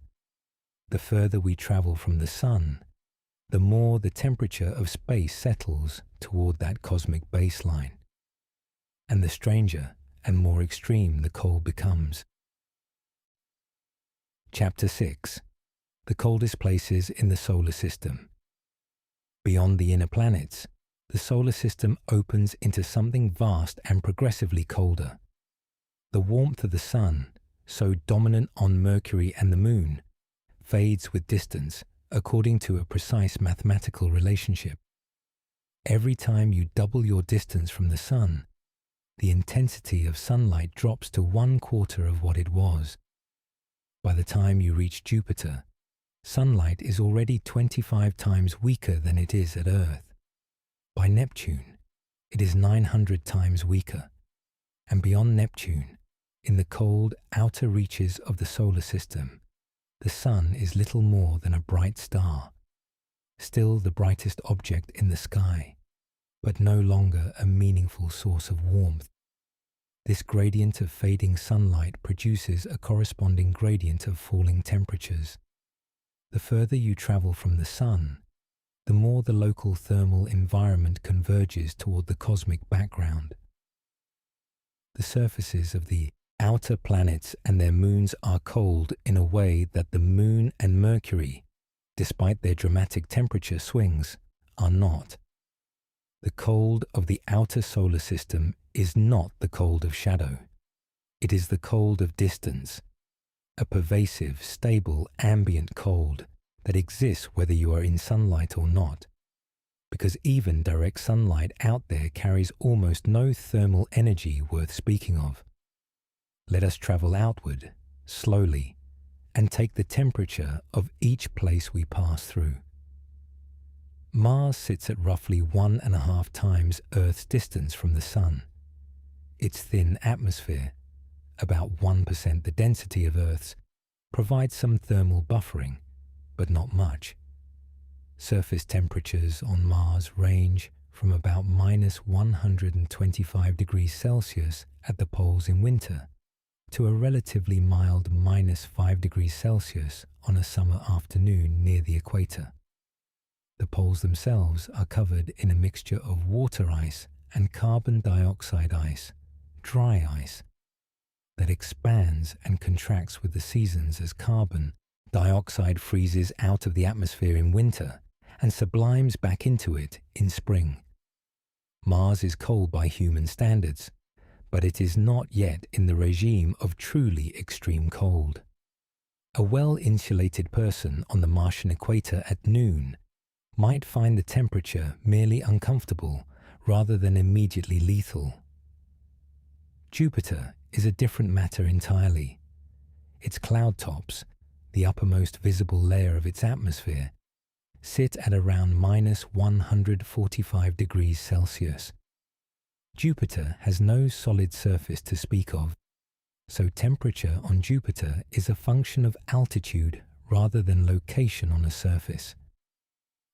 The further we travel from the sun, the more the temperature of space settles toward that cosmic baseline, and the stranger and more extreme the cold becomes. Chapter 6. The coldest places in the solar system. Beyond the inner planets, the solar system opens into something vast and progressively colder. The warmth of the sun, so dominant on Mercury and the Moon, fades with distance according to a precise mathematical relationship. Every time you double your distance from the sun, the intensity of sunlight drops to 1/4 of what it was. By the time you reach Jupiter, sunlight is already 25 times weaker than it is at Earth. By Neptune, it is 900 times weaker. And beyond Neptune, in the cold outer reaches of the solar system, the sun is little more than a bright star, still the brightest object in the sky, but no longer a meaningful source of warmth. This gradient of fading sunlight produces a corresponding gradient of falling temperatures. The further you travel from the sun, the more the local thermal environment converges toward the cosmic background. The surfaces of the outer planets and their moons are cold in a way that the Moon and Mercury, despite their dramatic temperature swings, are not. The cold of the outer solar system is not the cold of shadow. It is the cold of distance, a pervasive, stable, ambient cold that exists whether you are in sunlight or not, because even direct sunlight out there carries almost no thermal energy worth speaking of. Let us travel outward, slowly, and take the temperature of each place we pass through. Mars sits at roughly 1.5 times Earth's distance from the Sun. Its thin atmosphere, about 1% the density of Earth's, provides some thermal buffering, but not much. Surface temperatures on Mars range from about -125 degrees Celsius at the poles in winter to a relatively mild -5 degrees Celsius on a summer afternoon near the equator. The poles themselves are covered in a mixture of water ice and carbon dioxide ice, dry ice, that expands and contracts with the seasons as carbon dioxide freezes out of the atmosphere in winter and sublimes back into it in spring. Mars is cold by human standards, but it is not yet in the regime of truly extreme cold. A well-insulated person on the Martian equator at noon might find the temperature merely uncomfortable rather than immediately lethal. Jupiter is a different matter entirely. Its cloud tops, the uppermost visible layer of its atmosphere, sit at around -145 degrees Celsius. Jupiter has no solid surface to speak of, so temperature on Jupiter is a function of altitude rather than location on a surface.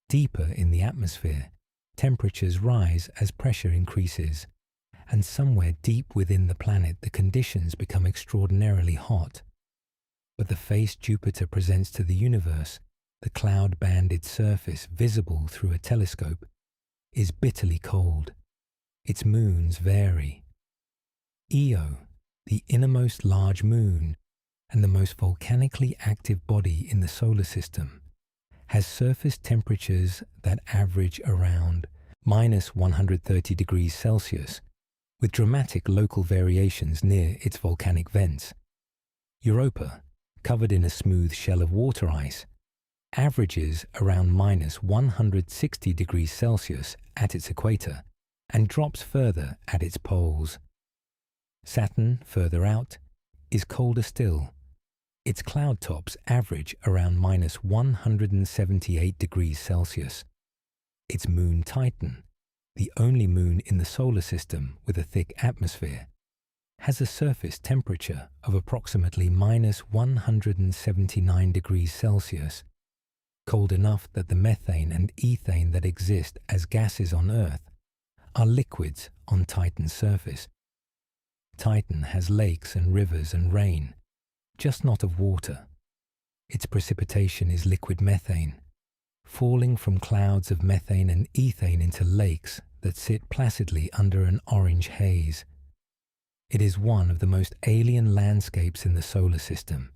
Deeper in the atmosphere, temperatures rise as pressure increases, and somewhere deep within the planet the conditions become extraordinarily hot. But the face Jupiter presents to the universe, the cloud-banded surface visible through a telescope, is bitterly cold. Its moons vary. Io, the innermost large moon and the most volcanically active body in the solar system, has surface temperatures that average around -130 degrees Celsius, with dramatic local variations near its volcanic vents. Europa, covered in a smooth shell of water ice, averages around -160 degrees Celsius at its equator and drops further at its poles. Saturn, further out, is colder still. Its cloud tops average around -178 degrees Celsius. Its moon Titan, the only moon in the solar system with a thick atmosphere, has a surface temperature of approximately -179 degrees Celsius, cold enough that the methane and ethane that exist as gases on Earth are liquids on Titan's surface. Titan has lakes and rivers and rain, just not of water. Its precipitation is liquid methane, falling from clouds of methane and ethane into lakes that sit placidly under an orange haze. It is one of the most alien landscapes in the solar system,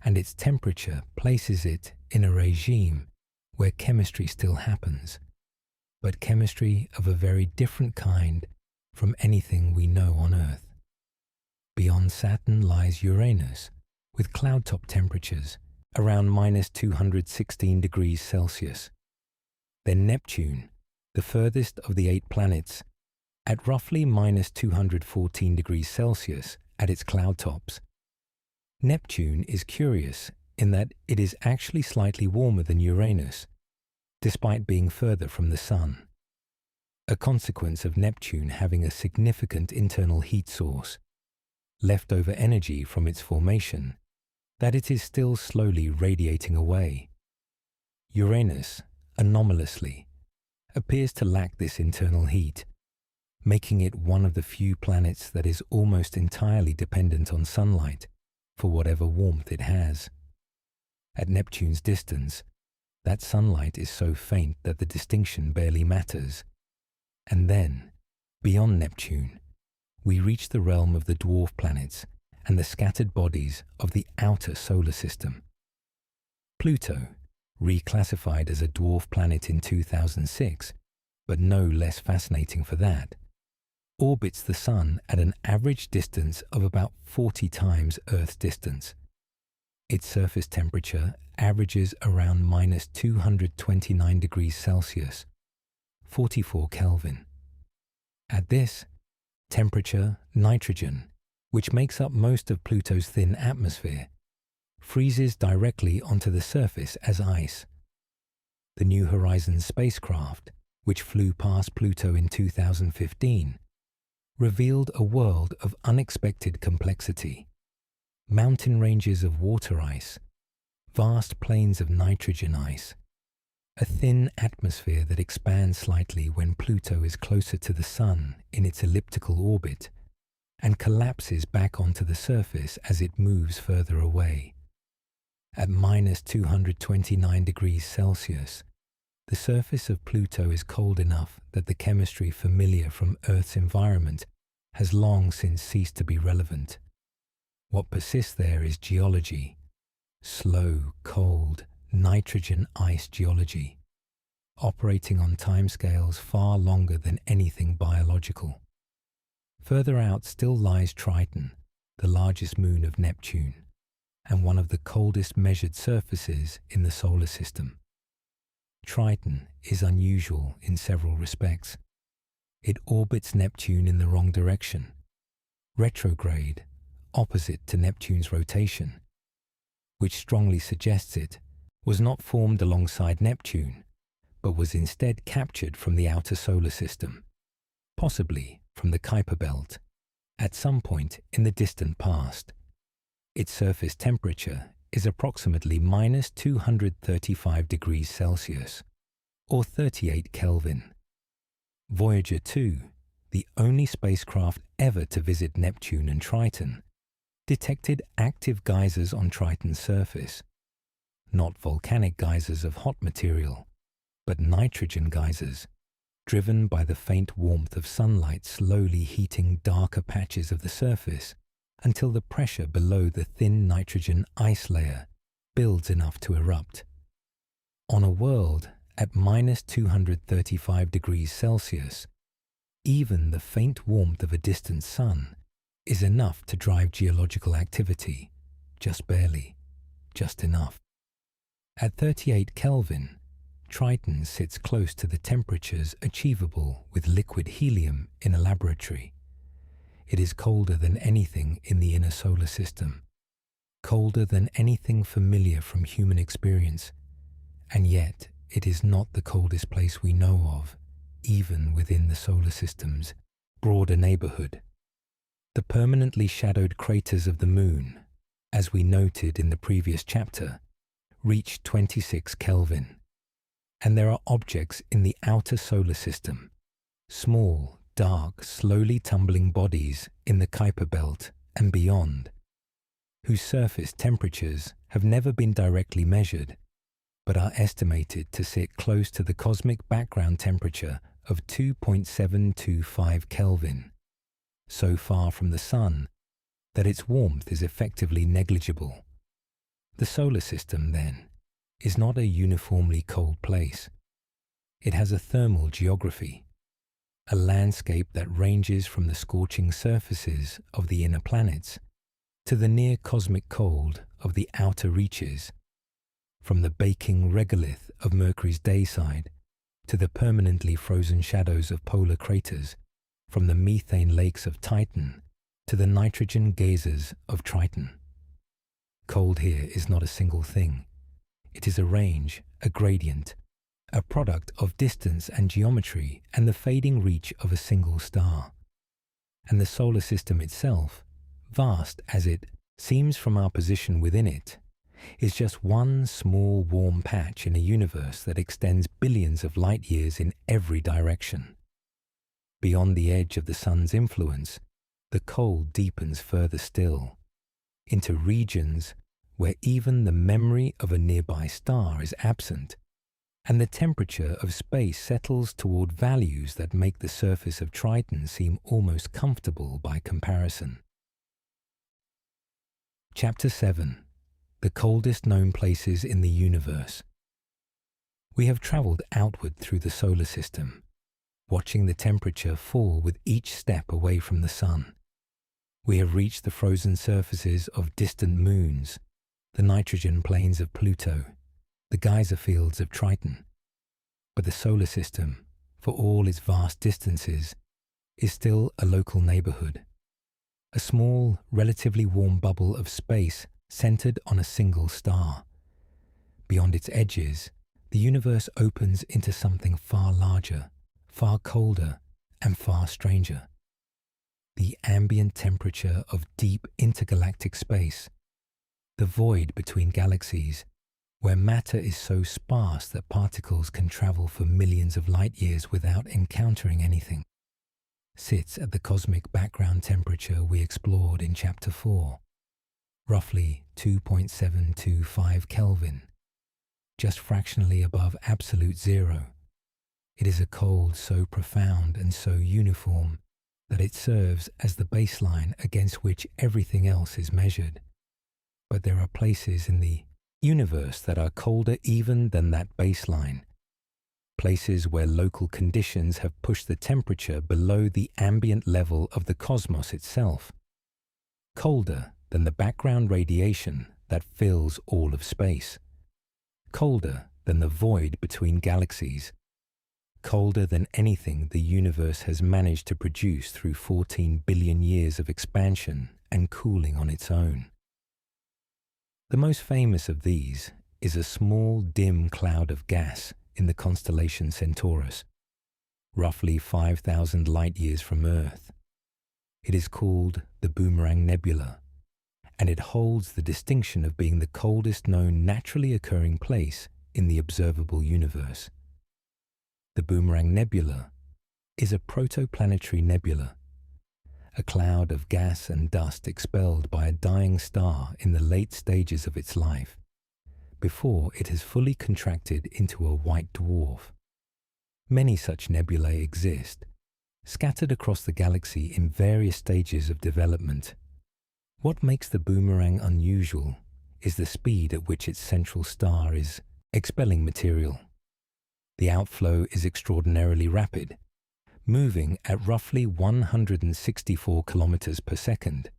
and its temperature places it in a regime where chemistry still happens, but chemistry of a very different kind from anything we know on Earth. Beyond Saturn lies Uranus, with cloud-top temperatures around -216 degrees Celsius. Then Neptune, the furthest of the 8 planets, at roughly -214 degrees Celsius at its cloud tops. Neptune is curious in that it is actually slightly warmer than Uranus, despite being further from the Sun, a consequence of Neptune having a significant internal heat source, leftover energy from its formation, that it is still slowly radiating away. Uranus, anomalously, appears to lack this internal heat, making it one of the few planets that is almost entirely dependent on sunlight for whatever warmth it has. At Neptune's distance, that sunlight is so faint that the distinction barely matters. And then, beyond Neptune, we reach the realm of the dwarf planets and the scattered bodies of the outer solar system. Pluto, reclassified as a dwarf planet in 2006, but no less fascinating for that, orbits the Sun at an average distance of about 40 times Earth's distance. Its surface temperature averages around minus 229 degrees Celsius, 44 Kelvin. At this temperature, nitrogen, which makes up most of Pluto's thin atmosphere, freezes directly onto the surface as ice. The New Horizons spacecraft, which flew past Pluto in 2015, revealed a world of unexpected complexity. Mountain ranges of water ice, vast plains of nitrogen ice, a thin atmosphere that expands slightly when Pluto is closer to the Sun in its elliptical orbit and collapses back onto the surface as it moves further away. At minus 229 degrees Celsius, the surface of Pluto is cold enough that the chemistry familiar from Earth's environment has long since ceased to be relevant. What persists there is geology, slow, cold, nitrogen ice geology, operating on timescales far longer than anything biological. Further out still lies Triton, the largest moon of Neptune, and one of the coldest measured surfaces in the solar system. Triton is unusual in several respects. It orbits Neptune in the wrong direction, retrograde, opposite to Neptune's rotation, which strongly suggests it was not formed alongside Neptune, but was instead captured from the outer solar system, possibly from the Kuiper Belt, at some point in the distant past. Its surface temperature is approximately minus 235 degrees Celsius, or 38 Kelvin. Voyager 2, the only spacecraft ever to visit Neptune and Triton, detected active geysers on Triton's surface, not volcanic geysers of hot material, but nitrogen geysers, driven by the faint warmth of sunlight slowly heating darker patches of the surface until the pressure below the thin nitrogen ice layer builds enough to erupt. On a world at minus 235 degrees Celsius, even the faint warmth of a distant sun is enough to drive geological activity, just barely, just enough. At 38 Kelvin, Triton sits close to the temperatures achievable with liquid helium in a laboratory. It is colder than anything in the inner solar system, colder than anything familiar from human experience, and yet it is not the coldest place we know of, even within the solar system's broader neighborhood. The permanently shadowed craters of the Moon, as we noted in the previous chapter, reach 26 Kelvin, and there are objects in the outer solar system, small, dark, slowly tumbling bodies in the Kuiper Belt and beyond, whose surface temperatures have never been directly measured, but are estimated to sit close to the cosmic background temperature of 2.725 Kelvin, so far from the Sun that its warmth is effectively negligible. The solar system, then, is not a uniformly cold place. It has a thermal geography, a landscape that ranges from the scorching surfaces of the inner planets to the near cosmic cold of the outer reaches, from the baking regolith of Mercury's day side to the permanently frozen shadows of polar craters, from the methane lakes of Titan to the nitrogen geysers of Triton. Cold here is not a single thing. It is a range, a gradient, a product of distance and geometry and the fading reach of a single star. And the solar system itself, vast as it seems from our position within it, is just one small warm patch in a universe that extends billions of light years in every direction. Beyond the edge of the Sun's influence, the cold deepens further still, into regions where even the memory of a nearby star is absent, and the temperature of space settles toward values that make the surface of Triton seem almost comfortable by comparison. Chapter 7. The coldest known places in the universe. We have traveled outward through the solar system, watching the temperature fall with each step away from the Sun. We have reached the frozen surfaces of distant moons, the nitrogen plains of Pluto, the geyser fields of Triton. But the solar system, for all its vast distances, is still a local neighborhood, a small, relatively warm bubble of space centered on a single star. Beyond its edges, the universe opens into something far larger, far colder, and far stranger. The ambient temperature of deep intergalactic space, the void between galaxies, where matter is so sparse that particles can travel for millions of light years without encountering anything, sits at the cosmic background temperature we explored in Chapter 4, roughly 2.725 Kelvin, just fractionally above absolute zero. It is a cold so profound and so uniform that it serves as the baseline against which everything else is measured. But there are places in the universe that are colder even than that baseline, places where local conditions have pushed the temperature below the ambient level of the cosmos itself, colder than the background radiation that fills all of space, colder than the void between galaxies, colder than anything the universe has managed to produce through 14 billion years of expansion and cooling on its own. The most famous of these is a small dim cloud of gas in the constellation Centaurus, roughly 5,000 light-years from Earth. It is called the Boomerang Nebula, and it holds the distinction of being the coldest known naturally occurring place in the observable universe. The Boomerang Nebula is a protoplanetary nebula, a cloud of gas and dust expelled by a dying star in the late stages of its life, before it has fully contracted into a white dwarf. Many such nebulae exist, scattered across the galaxy in various stages of development. What makes the Boomerang unusual is the speed at which its central star is expelling material. The outflow is extraordinarily rapid, moving at roughly 164 kilometers per second,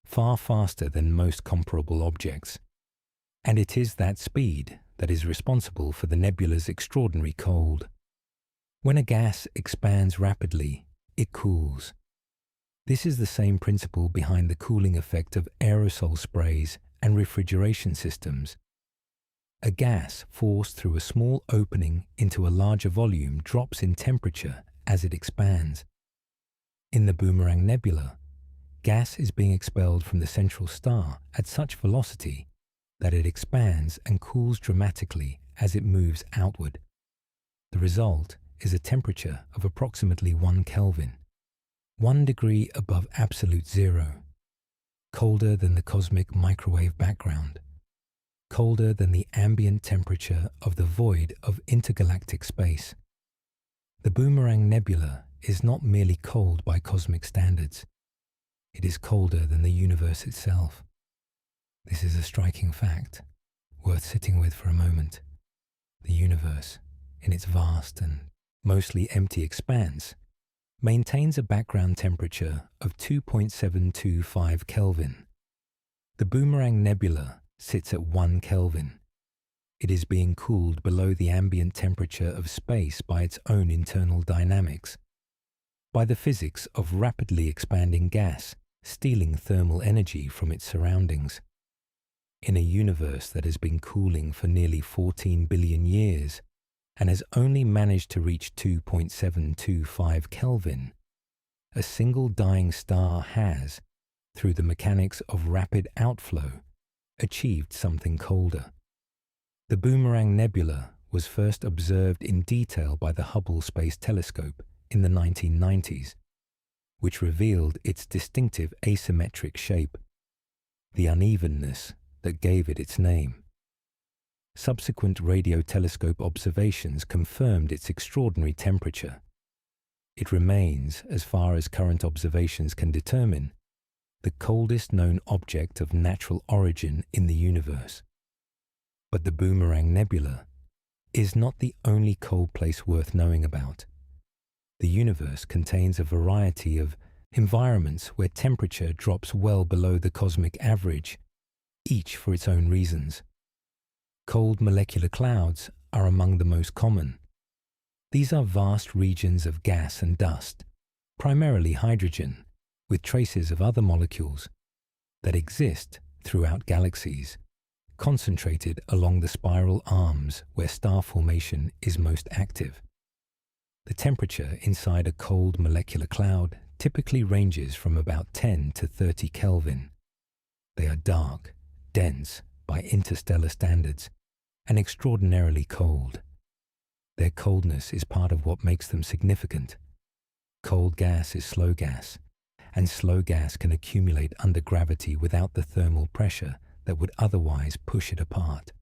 far faster than most comparable objects. And it is that speed that is responsible for the nebula's extraordinary cold. When a gas expands rapidly, it cools. This is the same principle behind the cooling effect of aerosol sprays and refrigeration systems. A gas forced through a small opening into a larger volume drops in temperature as it expands. In the Boomerang Nebula, gas is being expelled from the central star at such velocity that it expands and cools dramatically as it moves outward. The result is a temperature of approximately 1 Kelvin, 1 degree above absolute zero, colder than the cosmic microwave background, colder than the ambient temperature of the void of intergalactic space. The Boomerang Nebula is not merely cold by cosmic standards. It is colder than the universe itself. This is a striking fact, worth sitting with for a moment. The universe, in its vast and mostly empty expanse, maintains a background temperature of 2.725 Kelvin. The Boomerang Nebula sits at 1 Kelvin. It is being cooled below the ambient temperature of space by its own internal dynamics, by the physics of rapidly expanding gas stealing thermal energy from its surroundings. In a universe that has been cooling for nearly 14 billion years and has only managed to reach 2.725 Kelvin, a single dying star has, through the mechanics of rapid outflow, achieved something colder. The Boomerang Nebula was first observed in detail by the Hubble Space Telescope in the 1990s, which revealed its distinctive asymmetric shape, the unevenness that gave it its name. Subsequent radio telescope observations confirmed its extraordinary temperature. It remains, as far as current observations can determine, the coldest known object of natural origin in the universe. But the Boomerang Nebula is not the only cold place worth knowing about. The universe contains a variety of environments where temperature drops well below the cosmic average, each for its own reasons. Cold molecular clouds are among the most common. These are vast regions of gas and dust, primarily hydrogen, with traces of other molecules that exist throughout galaxies, concentrated along the spiral arms where star formation is most active. The temperature inside a cold molecular cloud typically ranges from about 10 to 30 Kelvin. They are dark, dense by interstellar standards, and extraordinarily cold. Their coldness is part of what makes them significant. Cold gas is slow gas, and slow gas can accumulate under gravity without the thermal pressure that would otherwise push it apart.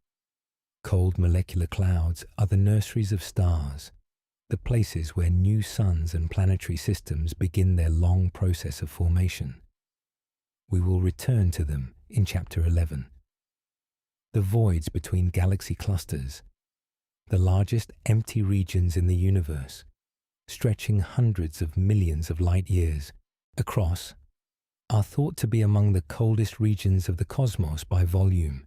Cold molecular clouds are the nurseries of stars, the places where new suns and planetary systems begin their long process of formation. We will return to them in Chapter 11. The voids between galaxy clusters, the largest empty regions in the universe, stretching hundreds of millions of light years across, are thought to be among the coldest regions of the cosmos by volume.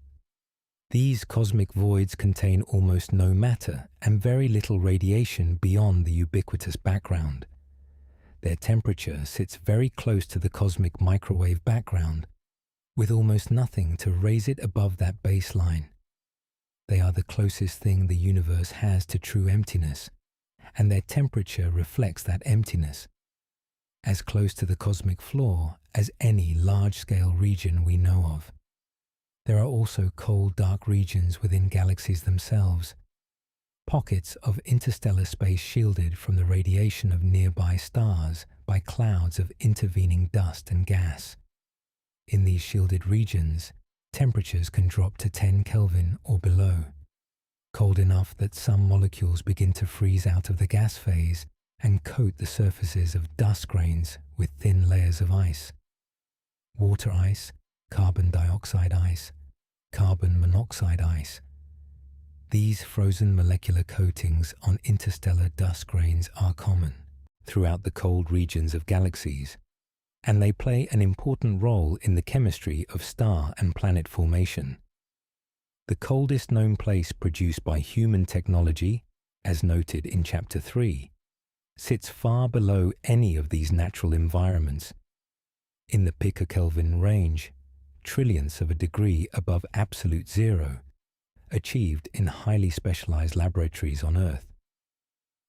These cosmic voids contain almost no matter and very little radiation beyond the ubiquitous background. Their temperature sits very close to the cosmic microwave background, with almost nothing to raise it above that baseline. They are the closest thing the universe has to true emptiness, and their temperature reflects that emptiness, as close to the cosmic floor as any large-scale region we know of. There are also cold, dark regions within galaxies themselves, pockets of interstellar space shielded from the radiation of nearby stars by clouds of intervening dust and gas. In these shielded regions, temperatures can drop to 10 Kelvin or below, cold enough that some molecules begin to freeze out of the gas phase and coat the surfaces of dust grains with thin layers of ice. Water ice, carbon dioxide ice, carbon monoxide ice. These frozen molecular coatings on interstellar dust grains are common throughout the cold regions of galaxies, and they play an important role in the chemistry of star and planet formation. The coldest known place produced by human technology, as noted in Chapter 3, sits far below any of these natural environments, in the picokelvin range, trillionths of a degree above absolute zero, achieved in highly specialized laboratories on Earth.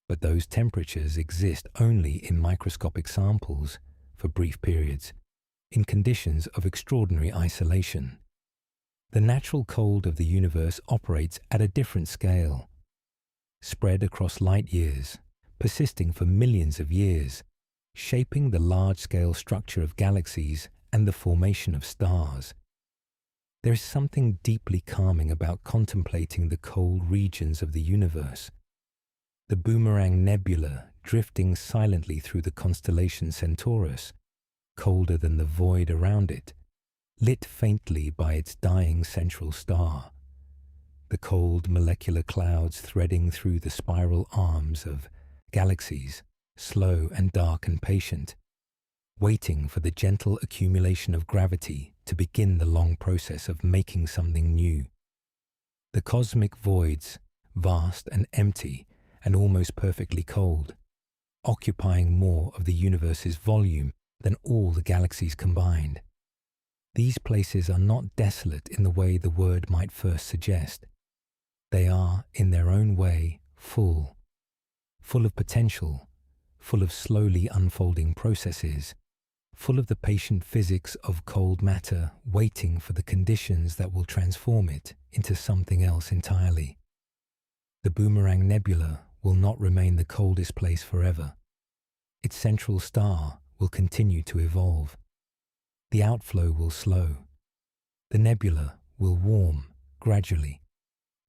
But those temperatures exist only in microscopic samples for brief periods, in conditions of extraordinary isolation. The natural cold of the universe operates at a different scale, spread across light years, persisting for millions of years, shaping the large-scale structure of galaxies and the formation of stars. There is something deeply calming about contemplating the cold regions of the universe. The Boomerang Nebula drifting silently through the constellation Centaurus, colder than the void around it, lit faintly by its dying central star. The cold molecular clouds threading through the spiral arms of galaxies, slow and dark and patient, waiting for the gentle accumulation of gravity to begin the long process of making something new. The cosmic voids, vast and empty and almost perfectly cold, occupying more of the universe's volume than all the galaxies combined. These places are not desolate in the way the word might first suggest. They are, in their own way, full of potential, full of slowly unfolding processes, full of the patient physics of cold matter waiting for the conditions that will transform it into something else entirely. The Boomerang Nebula will not remain the coldest place forever. Its central star will continue to evolve. The outflow will slow. The nebula will warm gradually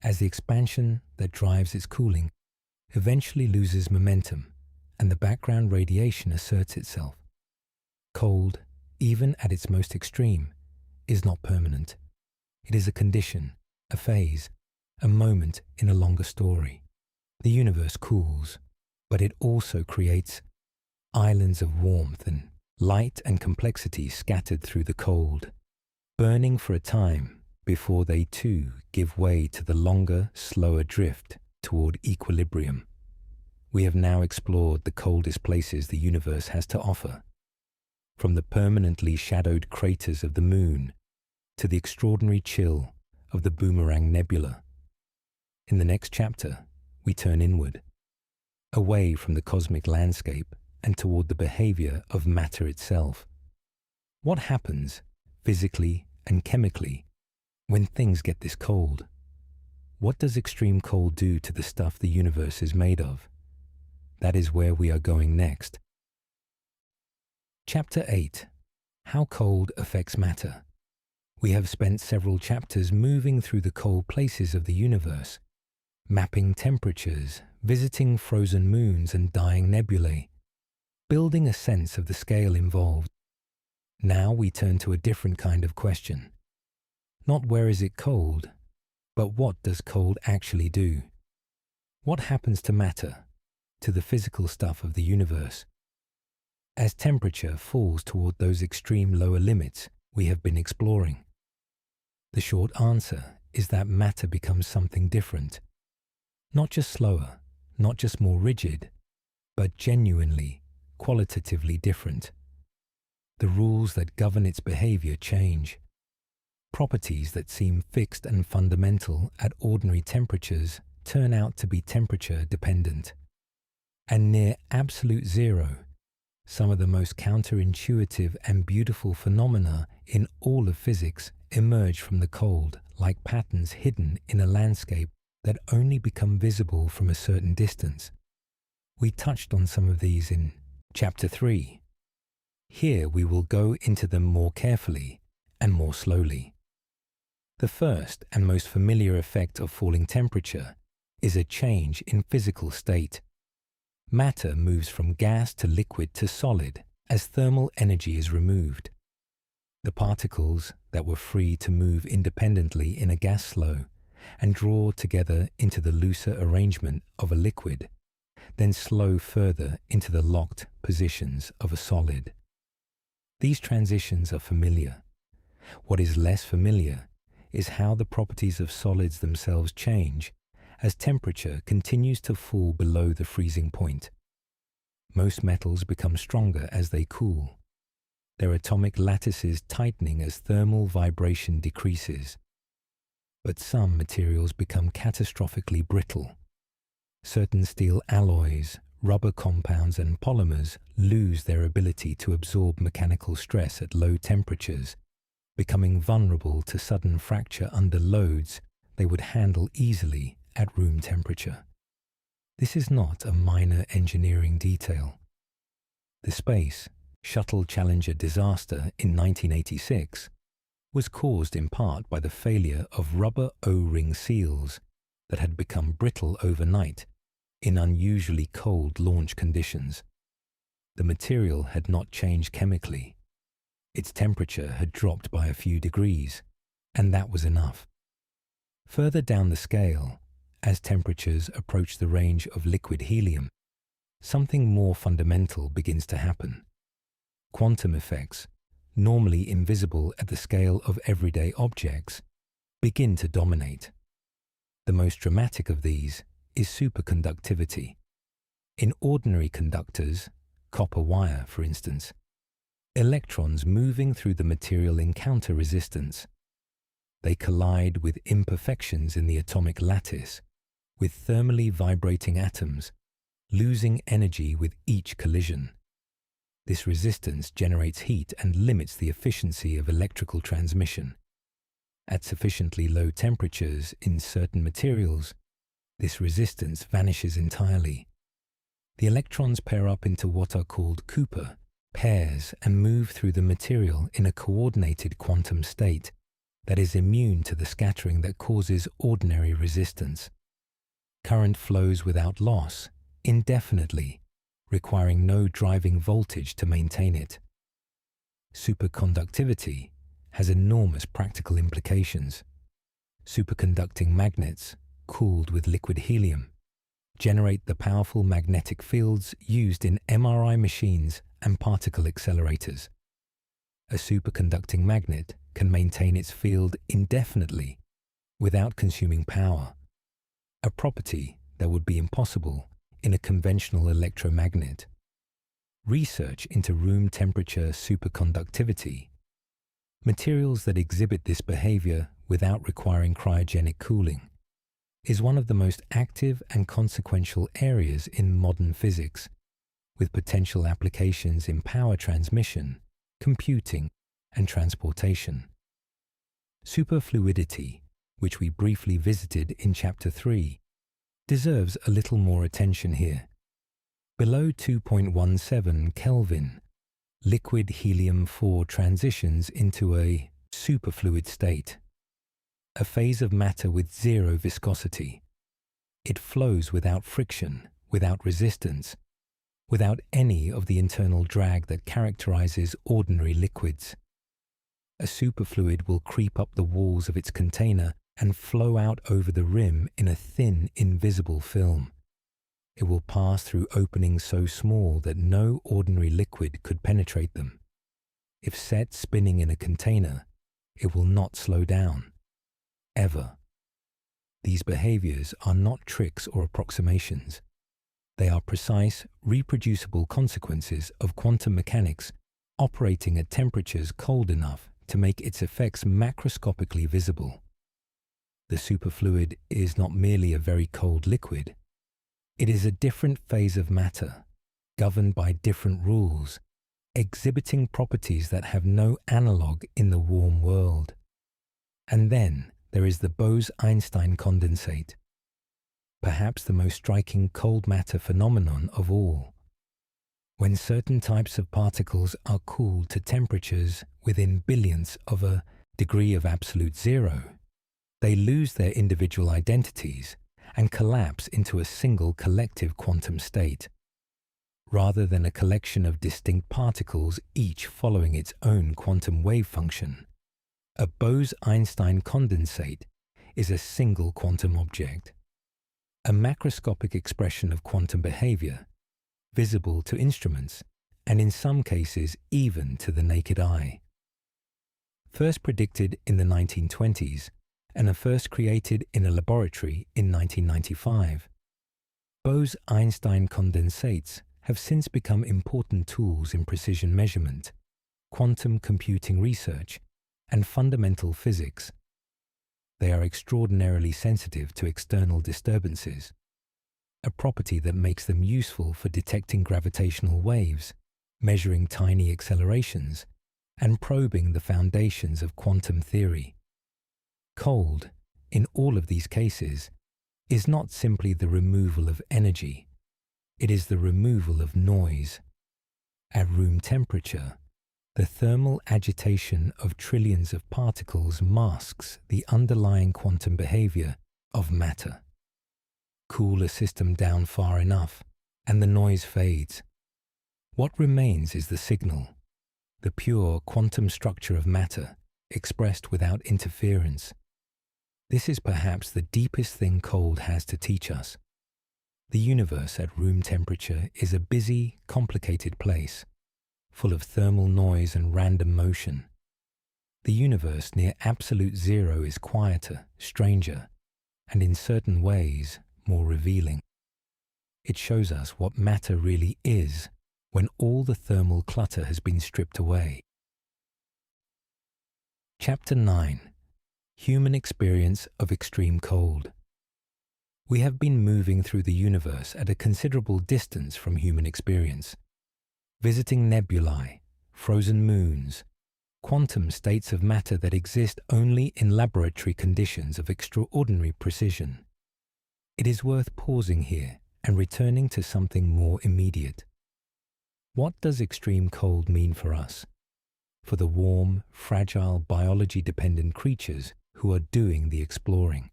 as the expansion that drives its cooling eventually loses momentum and the background radiation asserts itself. Cold, even at its most extreme, is not permanent. It is a condition, a phase, a moment in a longer story. The universe cools, but it also creates islands of warmth and light and complexity scattered through the cold. Burning for a time, before they too give way to the longer, slower drift toward equilibrium. We have now explored the coldest places the universe has to offer, from the permanently shadowed craters of the Moon to the extraordinary chill of the Boomerang Nebula. In the next chapter, we turn inward, away from the cosmic landscape and toward the behavior of matter itself. What happens, physically and chemically, when things get this cold? What does extreme cold do to the stuff the universe is made of? That is where we are going next. Chapter 8. How cold affects matter. We have spent several chapters moving through the cold places of the universe, mapping temperatures, visiting frozen moons and dying nebulae, building a sense of the scale involved. Now we turn to a different kind of question. Not where is it cold, but what does cold actually do? What happens to matter, to the physical stuff of the universe? As temperature falls toward those extreme lower limits we have been exploring, the short answer is that matter becomes something different. Not just slower, not just more rigid, but genuinely, qualitatively different. The rules that govern its behavior change. Properties that seem fixed and fundamental at ordinary temperatures turn out to be temperature dependent. And near absolute zero, some of the most counterintuitive and beautiful phenomena in all of physics emerge from the cold like patterns hidden in a landscape that only become visible from a certain distance. We touched on some of these in Chapter 3. Here we will go into them more carefully and more slowly. The first and most familiar effect of falling temperature is a change in physical state. Matter moves from gas to liquid to solid as thermal energy is removed. The particles that were free to move independently in a gas flow and draw together into the looser arrangement of a liquid, then slow further into the locked positions of a solid. These transitions are familiar. What is less familiar is how the properties of solids themselves change as temperature continues to fall below the freezing point. Most metals become stronger as they cool, their atomic lattices tightening as thermal vibration decreases. But some materials become catastrophically brittle. Certain steel alloys, rubber compounds and polymers lose their ability to absorb mechanical stress at low temperatures, becoming vulnerable to sudden fracture under loads they would handle easily at room temperature. This is not a minor engineering detail. The Space Shuttle Challenger disaster in 1986 was caused in part by the failure of rubber O-ring seals that had become brittle overnight in unusually cold launch conditions. The material had not changed chemically. Its temperature had dropped by a few degrees, and that was enough. Further down the scale, as temperatures approach the range of liquid helium, something more fundamental begins to happen. Quantum effects, normally invisible at the scale of everyday objects, begin to dominate. The most dramatic of these is superconductivity. In ordinary conductors, copper wire for instance, electrons moving through the material encounter resistance. They collide with imperfections in the atomic lattice, with thermally vibrating atoms, losing energy with each collision. This resistance generates heat and limits the efficiency of electrical transmission. At sufficiently low temperatures in certain materials, this resistance vanishes entirely. The electrons pair up into what are called Cooper pairs and move through the material in a coordinated quantum state that is immune to the scattering that causes ordinary resistance. Current flows without loss, indefinitely, requiring no driving voltage to maintain it. Superconductivity has enormous practical implications. Superconducting magnets, cooled with liquid helium, generate the powerful magnetic fields used in MRI machines and particle accelerators. A superconducting magnet can maintain its field indefinitely without consuming power, a property that would be impossible in a conventional electromagnet. Research into room temperature superconductivity, materials that exhibit this behavior without requiring cryogenic cooling, is one of the most active and consequential areas in modern physics, with potential applications in power transmission, computing, and transportation. Superfluidity, which we briefly visited in Chapter 3, deserves a little more attention here. Below 2.17 Kelvin, liquid helium-4 transitions into a superfluid state, a phase of matter with zero viscosity. It flows without friction, without resistance, without any of the internal drag that characterizes ordinary liquids. A superfluid will creep up the walls of its container and flow out over the rim in a thin, invisible film. It will pass through openings so small that no ordinary liquid could penetrate them. If set spinning in a container, it will not slow down, ever. These behaviors are not tricks or approximations. They are precise, reproducible consequences of quantum mechanics operating at temperatures cold enough to make its effects macroscopically visible. The superfluid is not merely a very cold liquid. It is a different phase of matter, governed by different rules, exhibiting properties that have no analog in the warm world. And then there is the Bose-Einstein condensate, perhaps the most striking cold matter phenomenon of all. When certain types of particles are cooled to temperatures within billionths of a degree of absolute zero, they lose their individual identities and collapse into a single collective quantum state, rather than a collection of distinct particles each following its own quantum wave function. A Bose-Einstein condensate is a single quantum object, a macroscopic expression of quantum behavior, visible to instruments, and in some cases even to the naked eye. First predicted in the 1920s, and first created in a laboratory in 1995, Bose-Einstein condensates have since become important tools in precision measurement, quantum computing research, and fundamental physics. They are extraordinarily sensitive to external disturbances, a property that makes them useful for detecting gravitational waves, measuring tiny accelerations, and probing the foundations of quantum theory. Cold, in all of these cases, is not simply the removal of energy, it is the removal of noise. At room temperature, the thermal agitation of trillions of particles masks the underlying quantum behavior of matter. Cool a system down far enough, and the noise fades. What remains is the signal, the pure quantum structure of matter, expressed without interference. This is perhaps the deepest thing cold has to teach us. The universe at room temperature is a busy, complicated place, full of thermal noise and random motion. The universe near absolute zero is quieter, stranger, and in certain ways more revealing. It shows us what matter really is when all the thermal clutter has been stripped away. Chapter 9. Human Experience of Extreme Cold. We have been moving through the universe at a considerable distance from human experience, visiting nebulae, frozen moons, quantum states of matter that exist only in laboratory conditions of extraordinary precision. It is worth pausing here and returning to something more immediate. What does extreme cold mean for us? For the warm, fragile, biology-dependent creatures who are doing the exploring.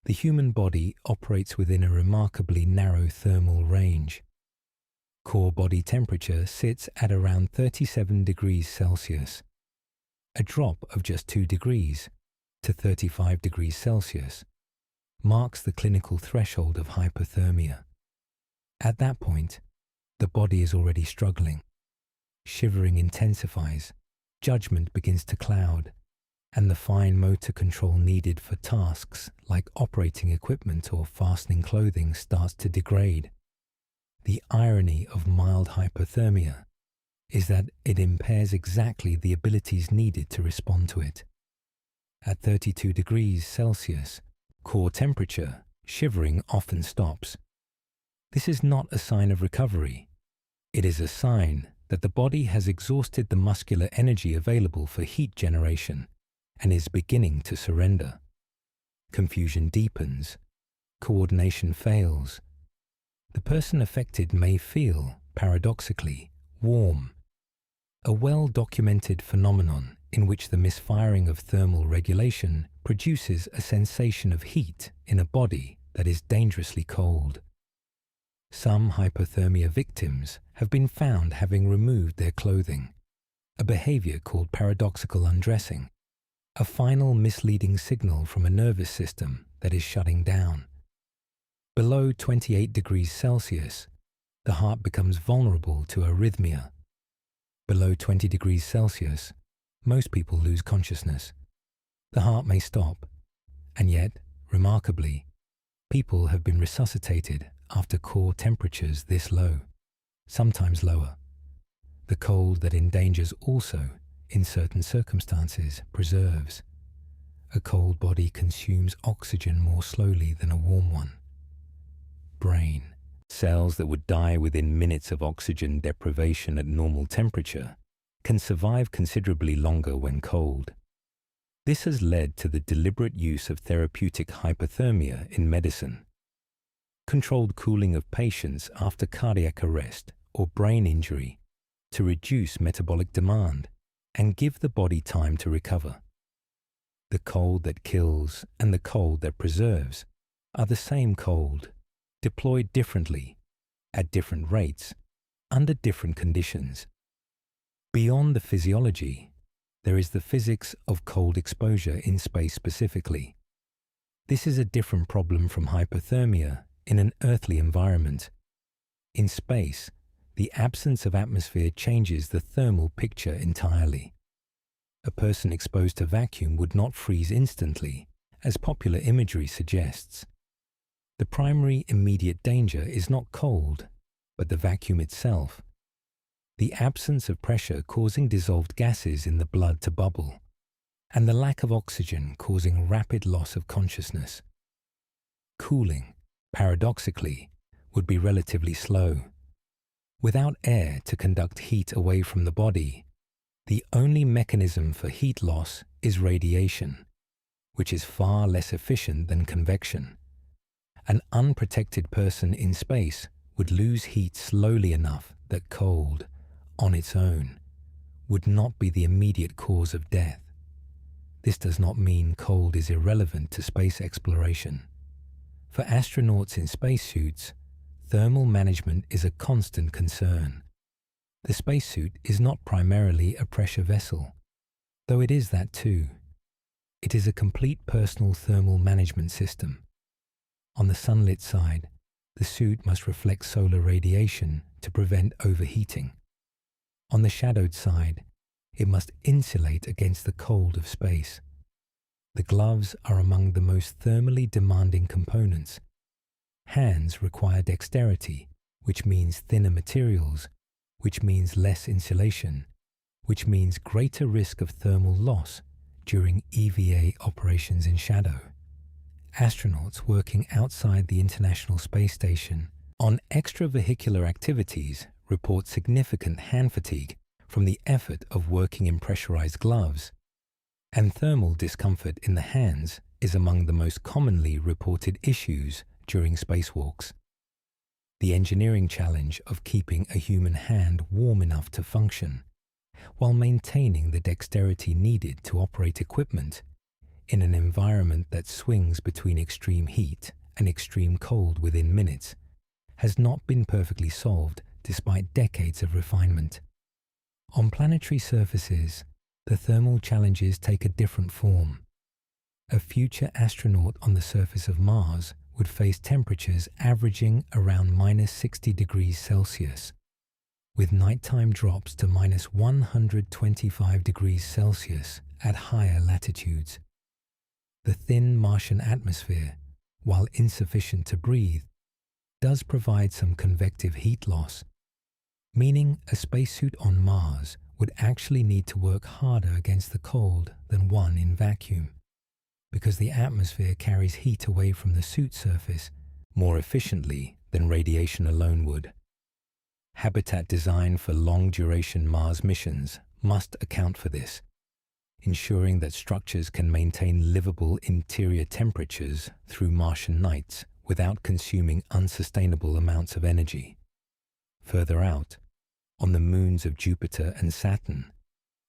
The human body operates within a remarkably narrow thermal range. Core body temperature sits at around 37 degrees Celsius. A drop of just 2 degrees to 35 degrees Celsius marks the clinical threshold of hypothermia. At that point, the body is already struggling. Shivering intensifies, judgment begins to cloud, and the fine motor control needed for tasks like operating equipment or fastening clothing starts to degrade. The irony of mild hypothermia is that it impairs exactly the abilities needed to respond to it. At 32 degrees Celsius, core temperature, shivering often stops. This is not a sign of recovery. It is a sign that the body has exhausted the muscular energy available for heat generation and is beginning to surrender. Confusion deepens. Coordination fails. The person affected may feel, paradoxically, warm, a well-documented phenomenon in which the misfiring of thermal regulation produces a sensation of heat in a body that is dangerously cold. Some hypothermia victims have been found having removed their clothing, a behavior called paradoxical undressing, a final misleading signal from a nervous system that is shutting down. Below 28 degrees Celsius, the heart becomes vulnerable to arrhythmia. Below 20 degrees Celsius, most people lose consciousness. The heart may stop, and yet, remarkably, people have been resuscitated after core temperatures this low, sometimes lower. The cold that endangers also, in certain circumstances, preserves. A cold body consumes oxygen more slowly than a warm one. Brain. Cells that would die within minutes of oxygen deprivation at normal temperature can survive considerably longer when cold. This has led to the deliberate use of therapeutic hypothermia in medicine. Controlled cooling of patients after cardiac arrest or brain injury to reduce metabolic demand and give the body time to recover. The cold that kills and the cold that preserves are the same cold, deployed differently, at different rates, under different conditions. Beyond the physiology, there is the physics of cold exposure in space specifically. This is a different problem from hypothermia in an earthly environment. In space, the absence of atmosphere changes the thermal picture entirely. A person exposed to vacuum would not freeze instantly, as popular imagery suggests. The primary immediate danger is not cold, but the vacuum itself. The absence of pressure causing dissolved gases in the blood to bubble, and the lack of oxygen causing rapid loss of consciousness. Cooling, paradoxically, would be relatively slow. Without air to conduct heat away from the body, the only mechanism for heat loss is radiation, which is far less efficient than convection. An unprotected person in space would lose heat slowly enough that cold, on its own, would not be the immediate cause of death. This does not mean cold is irrelevant to space exploration. For astronauts in spacesuits, thermal management is a constant concern. The spacesuit is not primarily a pressure vessel, though it is that too. It is a complete personal thermal management system. On the sunlit side, the suit must reflect solar radiation to prevent overheating. On the shadowed side, it must insulate against the cold of space. The gloves are among the most thermally demanding components. Hands require dexterity, which means thinner materials, which means less insulation, which means greater risk of thermal loss during EVA operations in shadow. Astronauts working outside the International Space Station on extravehicular activities report significant hand fatigue from the effort of working in pressurized gloves, and thermal discomfort in the hands is among the most commonly reported issues during spacewalks. The engineering challenge of keeping a human hand warm enough to function, while maintaining the dexterity needed to operate equipment in an environment that swings between extreme heat and extreme cold within minutes, has not been perfectly solved despite decades of refinement. On planetary surfaces, the thermal challenges take a different form. A future astronaut on the surface of Mars would face temperatures averaging around -60 degrees Celsius, with nighttime drops to minus 125 degrees Celsius at higher latitudes. The thin Martian atmosphere, while insufficient to breathe, does provide some convective heat loss, meaning a spacesuit on Mars would actually need to work harder against the cold than one in vacuum, because the atmosphere carries heat away from the suit surface more efficiently than radiation alone would. Habitat design for long-duration Mars missions must account for this, ensuring that structures can maintain livable interior temperatures through Martian nights without consuming unsustainable amounts of energy. Further out, on the moons of Jupiter and Saturn,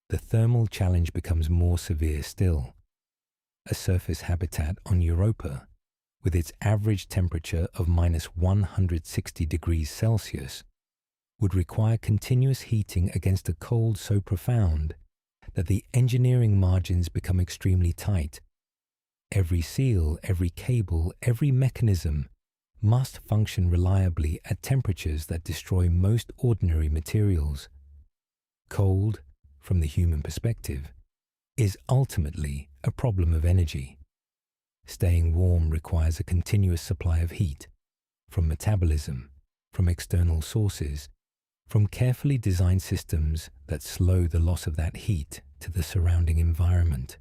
the thermal challenge becomes more severe still. A surface habitat on Europa, with its average temperature of minus 160 degrees Celsius, would require continuous heating against a cold so profound that the engineering margins become extremely tight. Every seal, every cable, every mechanism must function reliably at temperatures that destroy most ordinary materials. Cold, from the human perspective, is ultimately a problem of energy. Staying warm requires a continuous supply of heat, from metabolism, from external sources, from carefully designed systems that slow the loss of that heat to the surrounding environment.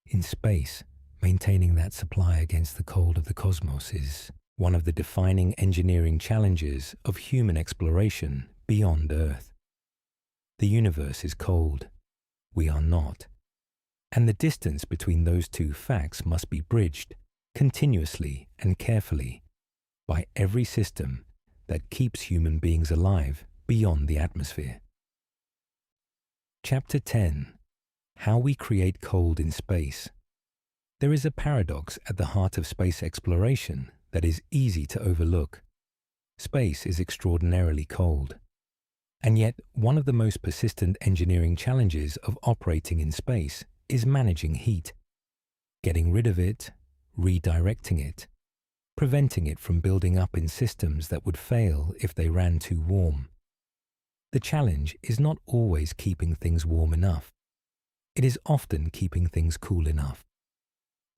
In space, maintaining that supply against the cold of the cosmos is one of the defining engineering challenges of human exploration beyond Earth. The universe is cold. We are not. And the distance between those two facts must be bridged continuously and carefully by every system that keeps human beings alive beyond the atmosphere. Chapter 10. How we create cold in space. There is a paradox at the heart of space exploration that is easy to overlook. Space is extraordinarily cold. And yet, one of the most persistent engineering challenges of operating in space is managing heat, getting rid of it, redirecting it, preventing it from building up in systems that would fail if they ran too warm. The challenge is not always keeping things warm enough. It is often keeping things cool enough.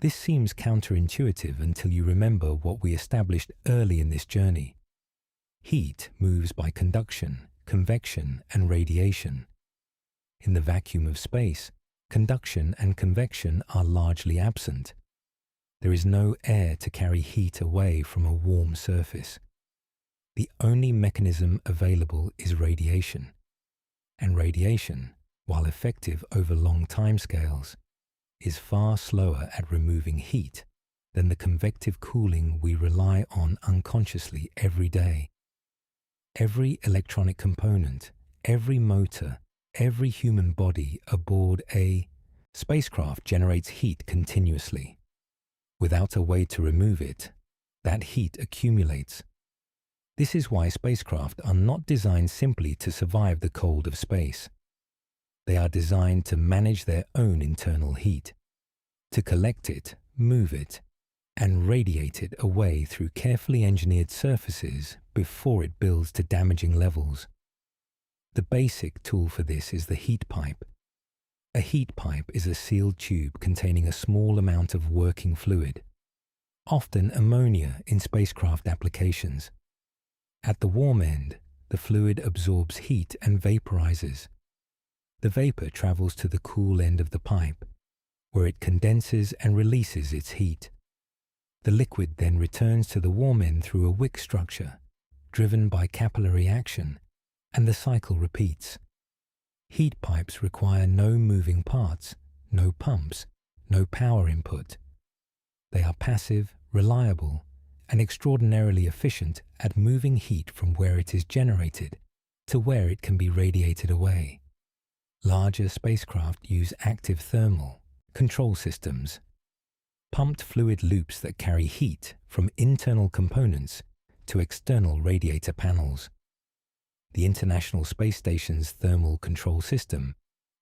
This seems counterintuitive until you remember what we established early in this journey. Heat moves by conduction, convection, and radiation. In the vacuum of space, conduction and convection are largely absent. There is no air to carry heat away from a warm surface. The only mechanism available is radiation. And radiation, while effective over long timescales, is far slower at removing heat than the convective cooling we rely on unconsciously every day. Every electronic component, every motor, every human body aboard a spacecraft generates heat continuously. Without a way to remove it, that heat accumulates. This is why spacecraft are not designed simply to survive the cold of space. They are designed to manage their own internal heat, to collect it, move it, and radiate it away through carefully engineered surfaces before it builds to damaging levels. The basic tool for this is the heat pipe. A heat pipe is a sealed tube containing a small amount of working fluid, often ammonia in spacecraft applications. At the warm end, the fluid absorbs heat and vaporizes. The vapor travels to the cool end of the pipe, where it condenses and releases its heat. The liquid then returns to the warm end through a wick structure, driven by capillary action, and the cycle repeats. Heat pipes require no moving parts, no pumps, no power input. They are passive, reliable, and extraordinarily efficient at moving heat from where it is generated to where it can be radiated away. Larger spacecraft use active thermal control systems, pumped fluid loops that carry heat from internal components to external radiator panels. The International Space Station's thermal control system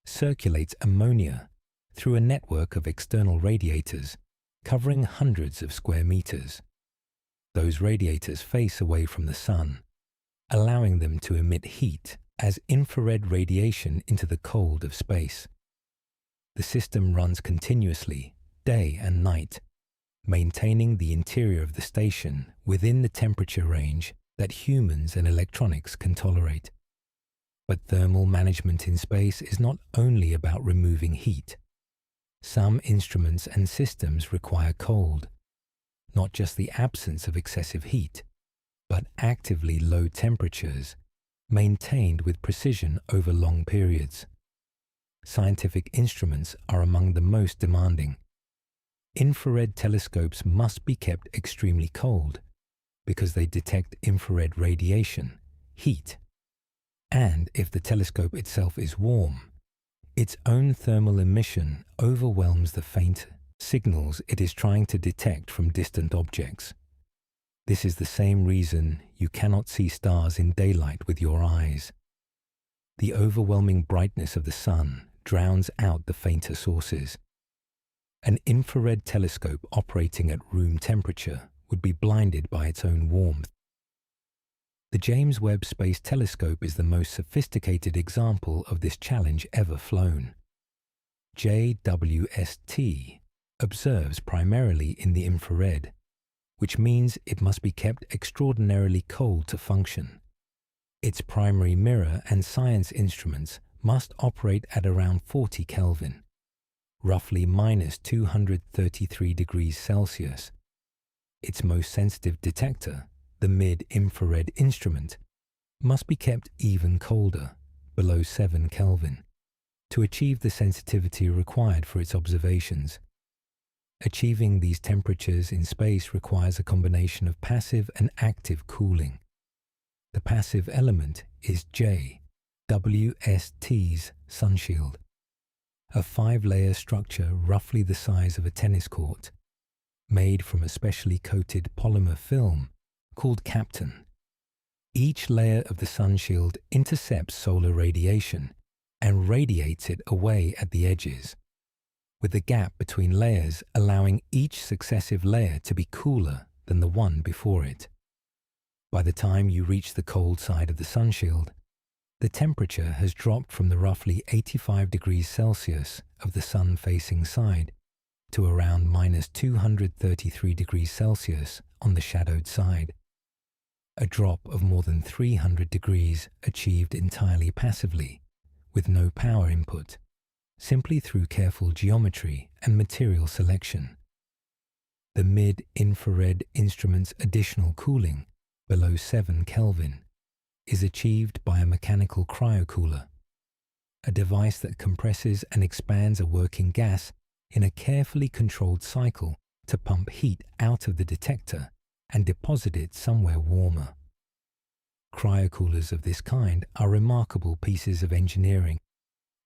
circulates ammonia through a network of external radiators covering hundreds of square meters. Those radiators face away from the sun, allowing them to emit heat as infrared radiation into the cold of space. The system runs continuously, day and night, maintaining the interior of the station within the temperature range that humans and electronics can tolerate. But thermal management in space is not only about removing heat. Some instruments and systems require cold, not just the absence of excessive heat, but actively low temperatures, maintained with precision over long periods. Scientific instruments are among the most demanding. Infrared telescopes must be kept extremely cold because they detect infrared radiation, heat, and if the telescope itself is warm, its own thermal emission overwhelms the faint signals it is trying to detect from distant objects. This is the same reason you cannot see stars in daylight with your eyes. The overwhelming brightness of the sun drowns out the fainter sources. An infrared telescope operating at room temperature would be blinded by its own warmth. The James Webb Space Telescope is the most sophisticated example of this challenge ever flown. JWST observes primarily in the infrared, which means it must be kept extraordinarily cold to function. Its primary mirror and science instruments must operate at around 40 Kelvin, roughly minus 233 degrees Celsius. Its most sensitive detector, the mid-infrared instrument, must be kept even colder, below 7 Kelvin, to achieve the sensitivity required for its observations. Achieving these temperatures in space requires a combination of passive and active cooling. The passive element is JWST's sunshield, a 5-layer structure roughly the size of a tennis court, made from a specially coated polymer film called Captain. Each layer of the sunshield intercepts solar radiation and radiates it away at the edges, with the gap between layers allowing each successive layer to be cooler than the one before it. By the time you reach the cold side of the sunshield, the temperature has dropped from the roughly 85 degrees Celsius of the sun-facing side to around minus 233 degrees Celsius on the shadowed side. A drop of more than 300 degrees achieved entirely passively, with no power input, simply through careful geometry and material selection. The mid-infrared instrument's additional cooling, below 7 Kelvin, is achieved by a mechanical cryocooler, a device that compresses and expands a working gas in a carefully controlled cycle to pump heat out of the detector and deposit it somewhere warmer. Cryocoolers of this kind are remarkable pieces of engineering,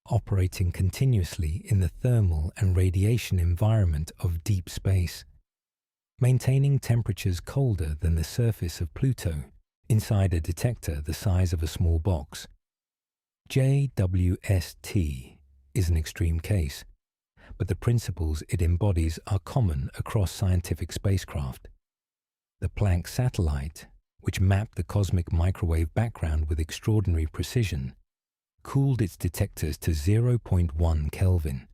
operating continuously in the thermal and radiation environment of deep space, maintaining temperatures colder than the surface of Pluto inside a detector the size of a small box. JWST is an extreme case, but the principles it embodies are common across scientific spacecraft. The Planck satellite, which mapped the cosmic microwave background with extraordinary precision, cooled its detectors to 0.1 Kelvin,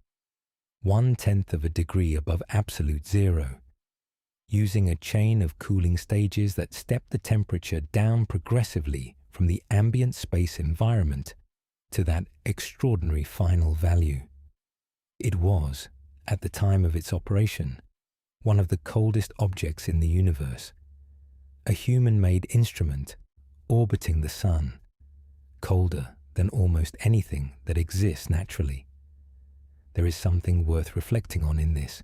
1/10 of a degree above absolute zero, using a chain of cooling stages that stepped the temperature down progressively from the ambient space environment to that extraordinary final value. It was, at the time of its operation, one of the coldest objects in the universe, a human-made instrument orbiting the sun, colder than almost anything that exists naturally. There is something worth reflecting on in this.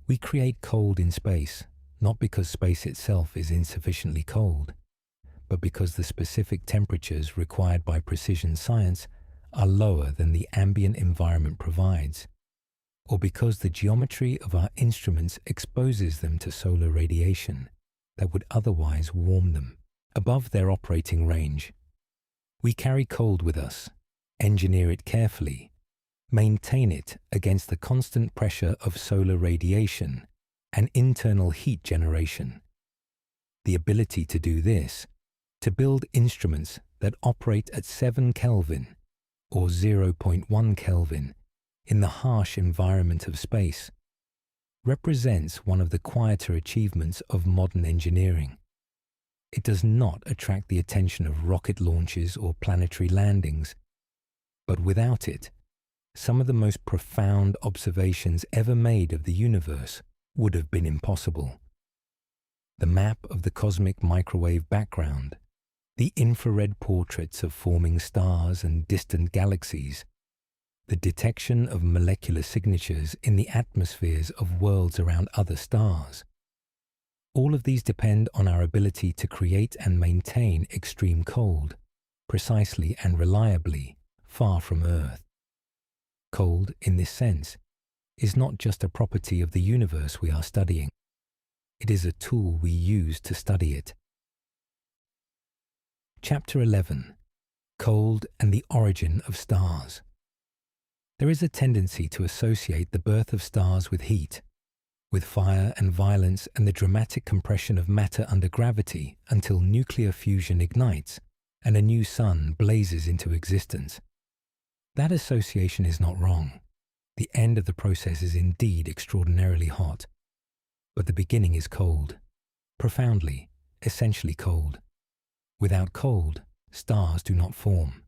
We create cold in space, not because space itself is insufficiently cold, but because the specific temperatures required by precision science are lower than the ambient environment provides, or because the geometry of our instruments exposes them to solar radiation that would otherwise warm them above their operating range. We carry cold with us, engineer it carefully, maintain it against the constant pressure of solar radiation and internal heat generation. The ability to do this, to build instruments that operate at 7 Kelvin or 0.1 Kelvin in the harsh environment of space, represents one of the quieter achievements of modern engineering. It does not attract the attention of rocket launches or planetary landings, but without it, some of the most profound observations ever made of the universe would have been impossible. The map of the cosmic microwave background, the infrared portraits of forming stars and distant galaxies, the detection of molecular signatures in the atmospheres of worlds around other stars. All of these depend on our ability to create and maintain extreme cold, precisely and reliably, far from Earth. Cold, in this sense, is not just a property of the universe we are studying. It is a tool we use to study it. Chapter 11. Cold and the Origin of Stars. There is a tendency to associate the birth of stars with heat, with fire and violence and the dramatic compression of matter under gravity until nuclear fusion ignites and a new sun blazes into existence. That association is not wrong. The end of the process is indeed extraordinarily hot, but the beginning is cold, profoundly, essentially cold. Without cold, stars do not form.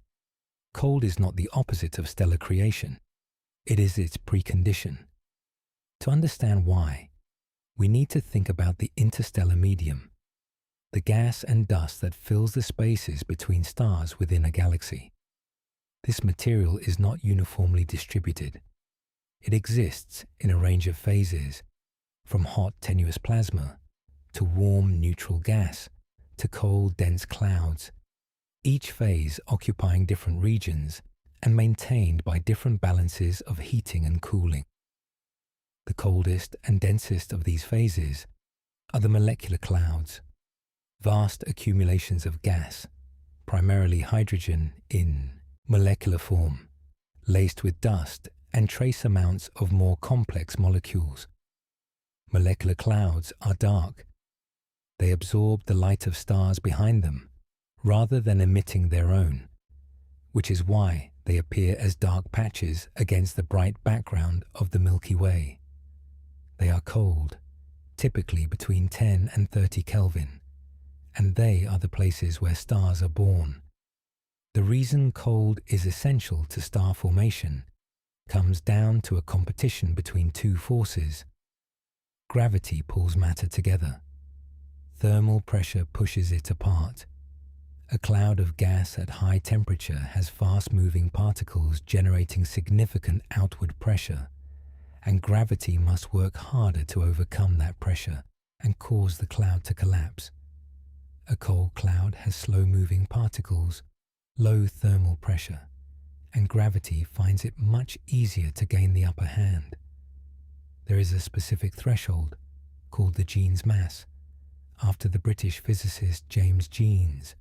Cold is not the opposite of stellar creation. It is its precondition. To understand why, we need to think about the interstellar medium, the gas and dust that fills the spaces between stars within a galaxy. This material is not uniformly distributed. It exists in a range of phases, from hot tenuous plasma to warm neutral gas to cold dense clouds, each phase occupying different regions and maintained by different balances of heating and cooling. The coldest and densest of these phases are the molecular clouds, vast accumulations of gas, primarily hydrogen in molecular form, laced with dust and trace amounts of more complex molecules. Molecular clouds are dark. They absorb the light of stars behind them, rather than emitting their own, which is why they appear as dark patches against the bright background of the Milky Way. They are cold, typically between 10 and 30 Kelvin, and they are the places where stars are born. The reason cold is essential to star formation comes down to a competition between two forces. Gravity pulls matter together. Thermal pressure pushes it apart. A cloud of gas at high temperature has fast-moving particles generating significant outward pressure, and gravity must work harder to overcome that pressure and cause the cloud to collapse. A cold cloud has slow-moving particles, low thermal pressure, and gravity finds it much easier to gain the upper hand. There is a specific threshold, called the Jeans mass, after the British physicist James Jeans,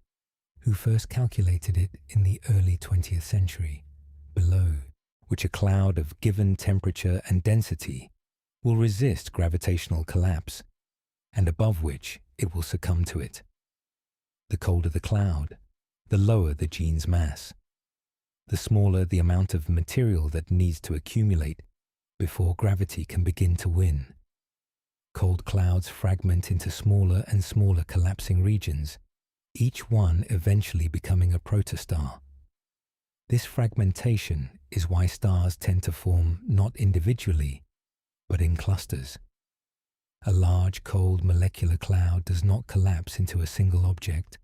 who first calculated it in the early 20th century, below which a cloud of given temperature and density will resist gravitational collapse, and above which it will succumb to it. The colder the cloud, the lower the Jeans mass, the smaller the amount of material that needs to accumulate before gravity can begin to win. Cold clouds fragment into smaller and smaller collapsing regions, each one eventually becoming a protostar. This fragmentation is why stars tend to form not individually, but in clusters. A large cold molecular cloud does not collapse into a single object.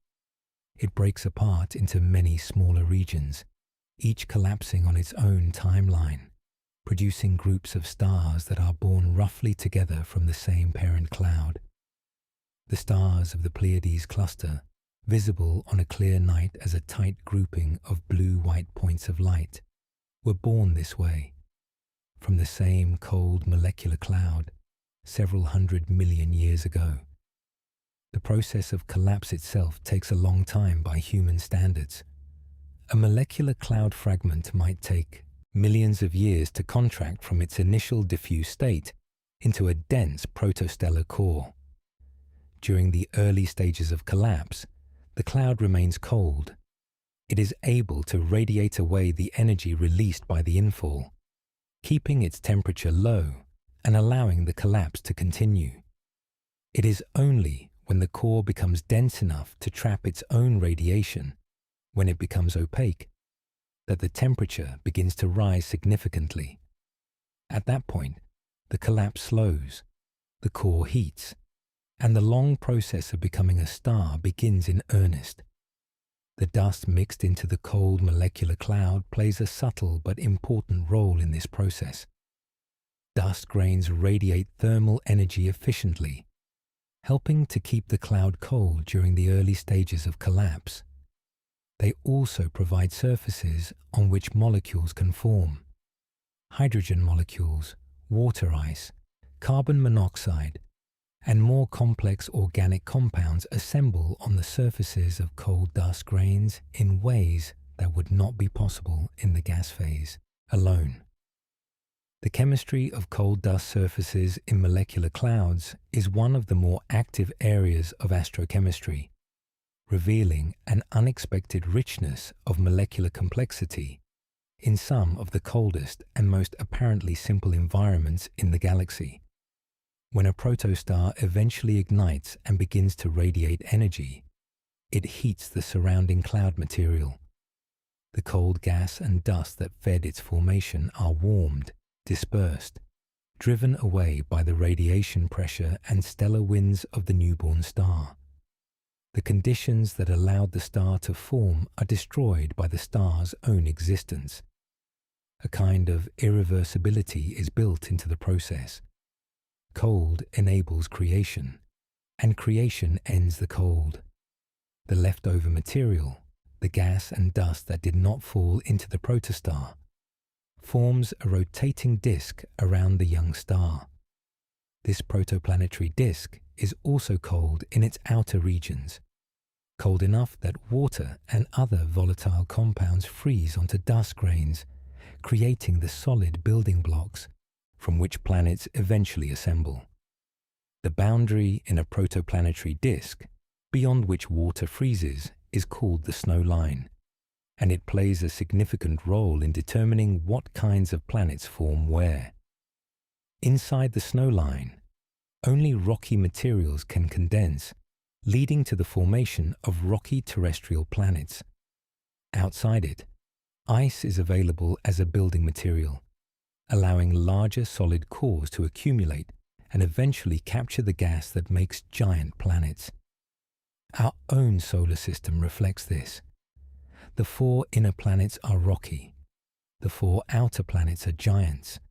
It breaks apart into many smaller regions, each collapsing on its own timeline, producing groups of stars that are born roughly together from the same parent cloud. The stars of the Pleiades cluster, visible on a clear night as a tight grouping of blue-white points of light, were born this way, from the same cold molecular cloud, several 100 million years ago. The process of collapse itself takes a long time by human standards. A molecular cloud fragment might take millions of years to contract from its initial diffuse state into a dense protostellar core. During the early stages of collapse, the cloud remains cold, it is able to radiate away the energy released by the infall, keeping its temperature low and allowing the collapse to continue. It is only when the core becomes dense enough to trap its own radiation, when it becomes opaque, that the temperature begins to rise significantly. At that point, the collapse slows, the core heats, and the long process of becoming a star begins in earnest. The dust mixed into the cold molecular cloud plays a subtle but important role in this process. Dust grains radiate thermal energy efficiently, helping to keep the cloud cold during the early stages of collapse. They also provide surfaces on which molecules can form. Hydrogen molecules, water ice, carbon monoxide, and more complex organic compounds assemble on the surfaces of cold dust grains in ways that would not be possible in the gas phase alone. The chemistry of cold dust surfaces in molecular clouds is one of the more active areas of astrochemistry, revealing an unexpected richness of molecular complexity in some of the coldest and most apparently simple environments in the galaxy. When a protostar eventually ignites and begins to radiate energy, it heats the surrounding cloud material. The cold gas and dust that fed its formation are warmed, dispersed, driven away by the radiation pressure and stellar winds of the newborn star. The conditions that allowed the star to form are destroyed by the star's own existence. A kind of irreversibility is built into the process. Cold enables creation, and creation ends the cold. The leftover material, the gas and dust that did not fall into the protostar, forms a rotating disk around the young star. This protoplanetary disk is also cold in its outer regions, cold enough that water and other volatile compounds freeze onto dust grains, creating the solid building blocks from which planets eventually assemble. The boundary in a protoplanetary disk, beyond which water freezes, is called the snow line, and it plays a significant role in determining what kinds of planets form where. Inside the snow line, only rocky materials can condense, leading to the formation of rocky terrestrial planets. Outside it, ice is available as a building material, allowing larger solid cores to accumulate and eventually capture the gas that makes giant planets. Our own solar system reflects this. The 4 inner planets are rocky. The 4 outer planets are giants,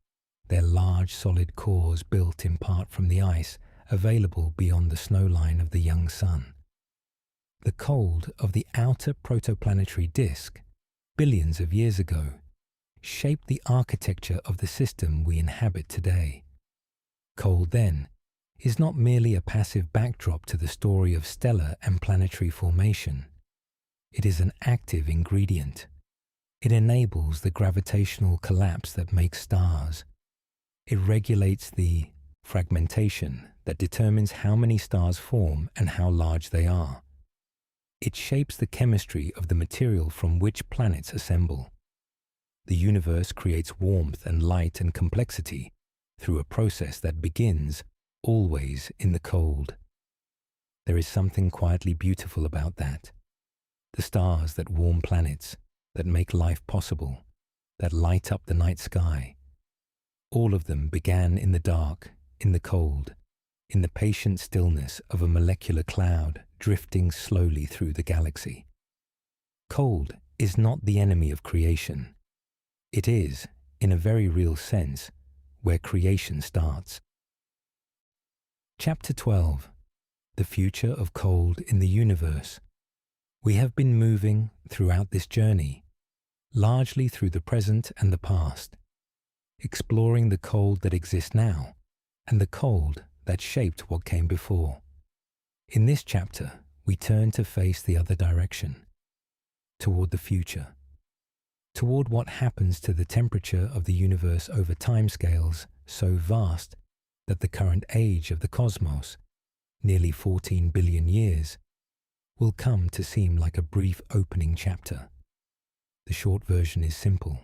their large solid cores built in part from the ice available beyond the snow line of the young sun. The cold of the outer protoplanetary disk, billions of years ago, shaped the architecture of the system we inhabit today. Cold, then, is not merely a passive backdrop to the story of stellar and planetary formation. It is an active ingredient. It enables the gravitational collapse that makes stars. It regulates the fragmentation that determines how many stars form and how large they are. It shapes the chemistry of the material from which planets assemble. The universe creates warmth and light and complexity through a process that begins always in the cold. There is something quietly beautiful about that. The stars that warm planets, that make life possible, that light up the night sky. All of them began in the dark, in the cold, in the patient stillness of a molecular cloud drifting slowly through the galaxy. Cold is not the enemy of creation. It is, in a very real sense, where creation starts. Chapter 12. The Future of Cold in the Universe. We have been moving throughout this journey, largely through the present and the past, exploring the cold that exists now and the cold that shaped what came before. In this chapter, we turn to face the other direction, toward the future, toward what happens to the temperature of the universe over timescales so vast that the current age of the cosmos, nearly 14 billion years, will come to seem like a brief opening chapter. The short version is simple.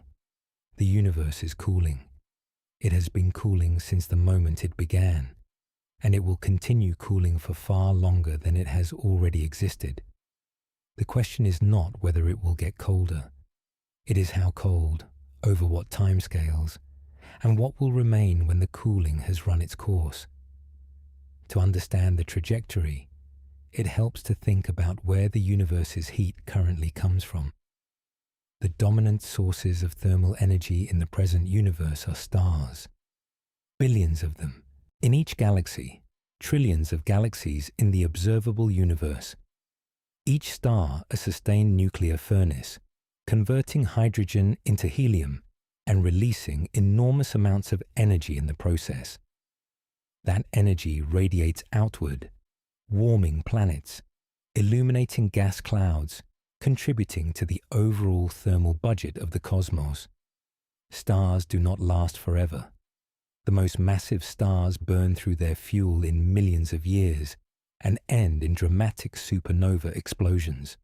The universe is cooling. It has been cooling since the moment it began, and it will continue cooling for far longer than it has already existed. The question is not whether it will get colder. It is how cold, over what timescales, and what will remain when the cooling has run its course. To understand the trajectory, it helps to think about where the universe's heat currently comes from. The dominant sources of thermal energy in the present universe are stars. Billions of them. In each galaxy, trillions of galaxies in the observable universe. Each star a sustained nuclear furnace, converting hydrogen into helium and releasing enormous amounts of energy in the process. That energy radiates outward, warming planets, illuminating gas clouds, contributing to the overall thermal budget of the cosmos. Stars do not last forever. The most massive stars burn through their fuel in millions of years and end in dramatic supernova explosions.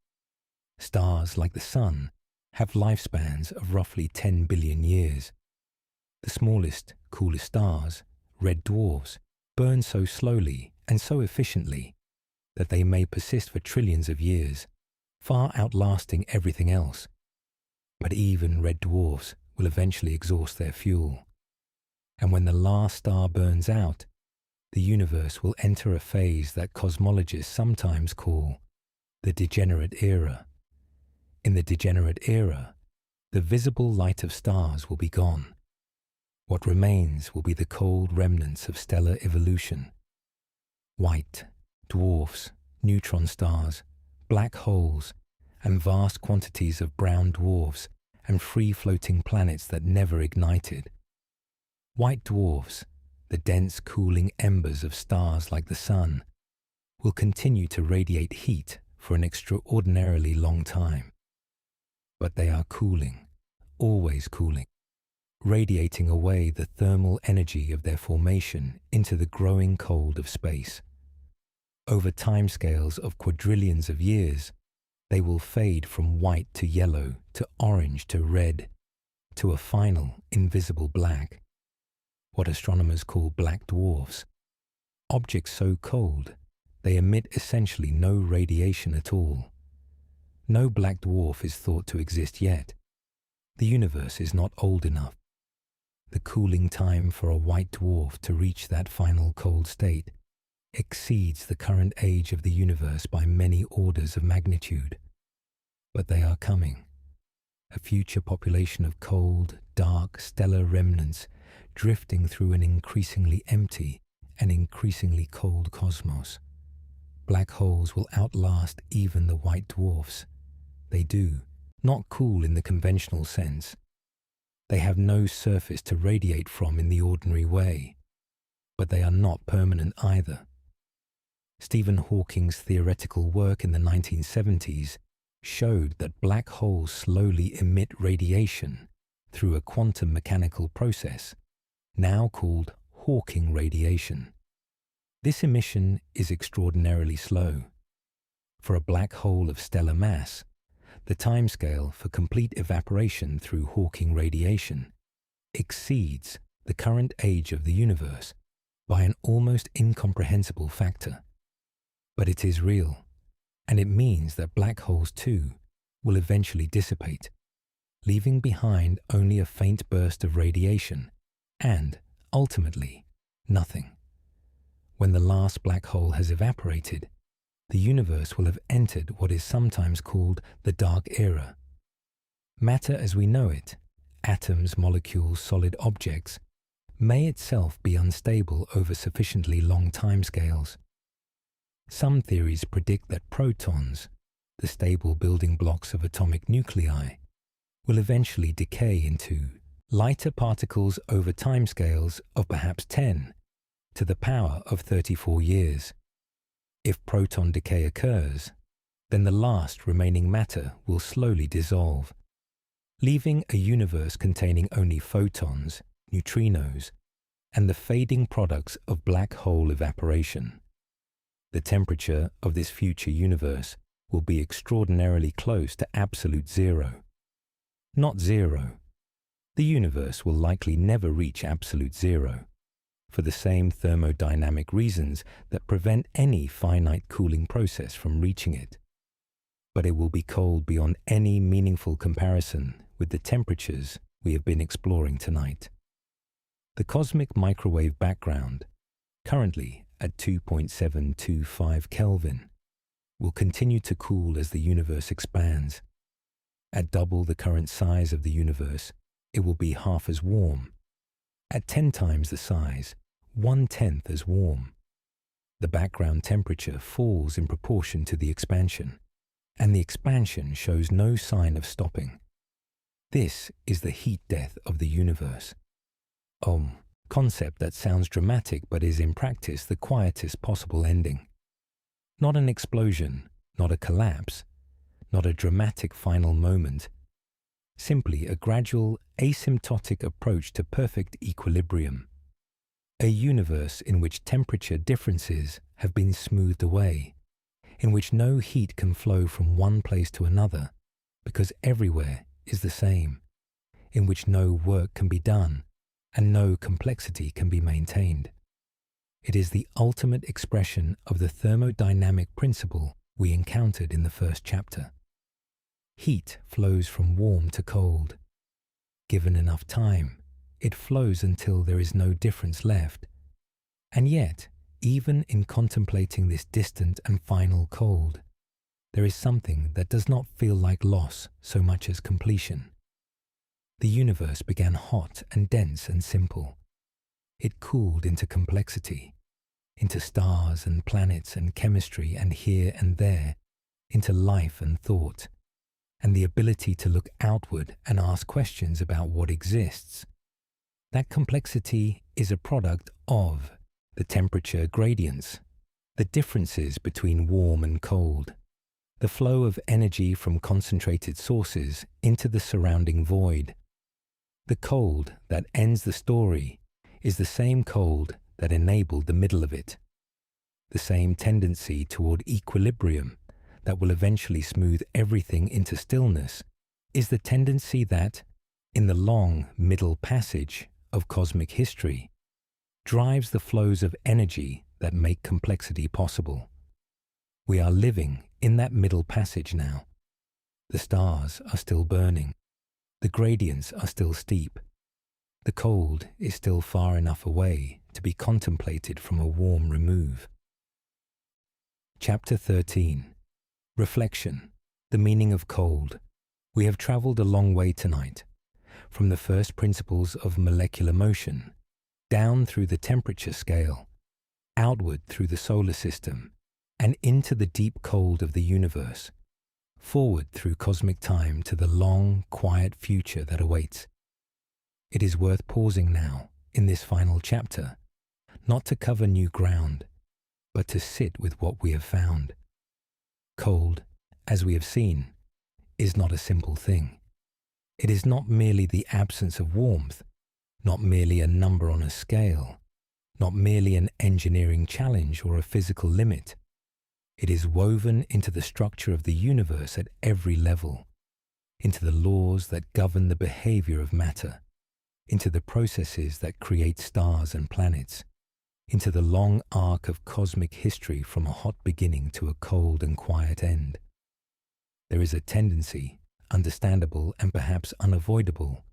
Stars like the Sun have lifespans of roughly 10 billion years. The smallest, coolest stars, red dwarfs, burn so slowly and so efficiently that they may persist for trillions of years, far outlasting everything else. But even red dwarfs will eventually exhaust their fuel. And when the last star burns out, the universe will enter a phase that cosmologists sometimes call the degenerate era. In the degenerate era, the visible light of stars will be gone. What remains will be the cold remnants of stellar evolution. White, dwarfs, neutron stars, black holes, and vast quantities of brown dwarfs and free-floating planets that never ignited. White dwarfs, the dense cooling embers of stars like the Sun, will continue to radiate heat for an extraordinarily long time. But they are cooling, always cooling, radiating away the thermal energy of their formation into the growing cold of space. Over timescales of quadrillions of years, they will fade from white to yellow to orange to red to a final invisible black, what astronomers call black dwarfs. Objects so cold, they emit essentially no radiation at all. No black dwarf is thought to exist yet. The universe is not old enough. The cooling time for a white dwarf to reach that final cold state exceeds the current age of the universe by many orders of magnitude. But they are coming. A future population of cold, dark, stellar remnants drifting through an increasingly empty and increasingly cold cosmos. Black holes will outlast even the white dwarfs. They do, not cool in the conventional sense. They have no surface to radiate from in the ordinary way, but they are not permanent either. Stephen Hawking's theoretical work in the 1970s showed that black holes slowly emit radiation through a quantum mechanical process, now called Hawking radiation. This emission is extraordinarily slow. For a black hole of stellar mass, the timescale for complete evaporation through Hawking radiation exceeds the current age of the universe by an almost incomprehensible factor. But it is real, and it means that black holes too will eventually dissipate, leaving behind only a faint burst of radiation and, ultimately, nothing. When the last black hole has evaporated, the universe will have entered what is sometimes called the dark era. Matter as we know it, atoms, molecules, solid objects, may itself be unstable over sufficiently long timescales. Some theories predict that protons, the stable building blocks of atomic nuclei, will eventually decay into lighter particles over timescales of perhaps 10 to the power of 34 years. If proton decay occurs, then the last remaining matter will slowly dissolve, leaving a universe containing only photons, neutrinos, and the fading products of black hole evaporation. The temperature of this future universe will be extraordinarily close to absolute zero. not zero. The universe will likely never reach absolute zero, for the same thermodynamic reasons that prevent any finite cooling process from reaching it. But it will be cold beyond any meaningful comparison with the temperatures we have been exploring tonight. The cosmic microwave background, currently at 2.725 Kelvin, will continue to cool as the universe expands. At double the current size of the universe, it will be half as warm. At 10 times the size, 1/10 as warm. The background temperature falls in proportion to the expansion, and the expansion shows no sign of stopping. This is the heat death of the universe. Concept that sounds dramatic but is in practice the quietest possible ending. Not an explosion, not a collapse, not a dramatic final moment. Simply a gradual, asymptotic approach to perfect equilibrium. A universe in which temperature differences have been smoothed away, in which no heat can flow from one place to another because everywhere is the same, in which no work can be done and no complexity can be maintained. It is the ultimate expression of the thermodynamic principle we encountered in the first chapter. Heat flows from warm to cold. Given enough time, it flows until there is no difference left. And yet, even in contemplating this distant and final cold, there is something that does not feel like loss so much as completion. The universe began hot and dense and simple. It cooled into complexity, into stars and planets and chemistry and here and there, into life and thought, and the ability to look outward and ask questions about what exists. That complexity is a product of the temperature gradients, the differences between warm and cold, the flow of energy from concentrated sources into the surrounding void. The cold that ends the story is the same cold that enabled the middle of it. The same tendency toward equilibrium that will eventually smooth everything into stillness is the tendency that, in the long middle passage of cosmic history, drives the flows of energy that make complexity possible. We are living in that middle passage now. The stars are still burning. The gradients are still steep. The cold is still far enough away to be contemplated from a warm remove. Chapter 13. Reflection. The meaning of cold. We have travelled a long way tonight, from the first principles of molecular motion, down through the temperature scale, outward through the solar system, and into the deep cold of the universe, forward through cosmic time to the long, quiet future that awaits. It is worth pausing now, in this final chapter, not to cover new ground, but to sit with what we have found. Cold, as we have seen, is not a simple thing. It is not merely the absence of warmth, not merely a number on a scale, not merely an engineering challenge or a physical limit. It is woven into the structure of the universe at every level, into the laws that govern the behavior of matter, into the processes that create stars and planets, into the long arc of cosmic history from a hot beginning to a cold and quiet end. There is a tendency, understandable and perhaps unavoidable,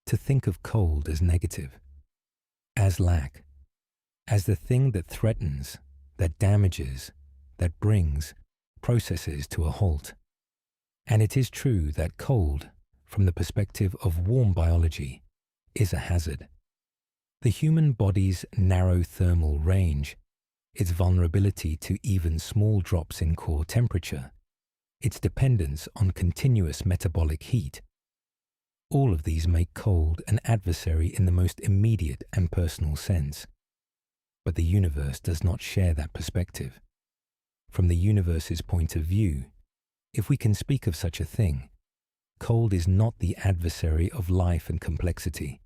to think of cold as negative, as lack, as the thing that threatens, that damages, that brings processes to a halt. And it is true that cold, from the perspective of warm biology, is a hazard. The human body's narrow thermal range, its vulnerability to even small drops in core temperature, its dependence on continuous metabolic heat, all of these make cold an adversary in the most immediate and personal sense. But the universe does not share that perspective. From the universe's point of view, if we can speak of such a thing, cold is not the adversary of life and complexity.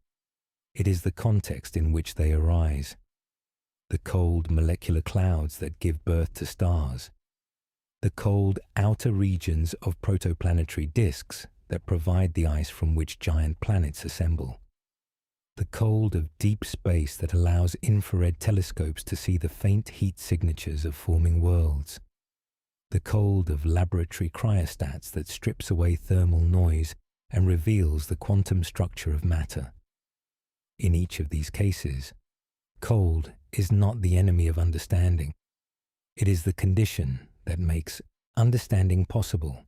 It is the context in which they arise. The cold molecular clouds that give birth to stars. The cold outer regions of protoplanetary disks that provide the ice from which giant planets assemble. The cold of deep space that allows infrared telescopes to see the faint heat signatures of forming worlds. The cold of laboratory cryostats that strips away thermal noise and reveals the quantum structure of matter. In each of these cases, cold is not the enemy of understanding. It is the condition that makes understanding possible.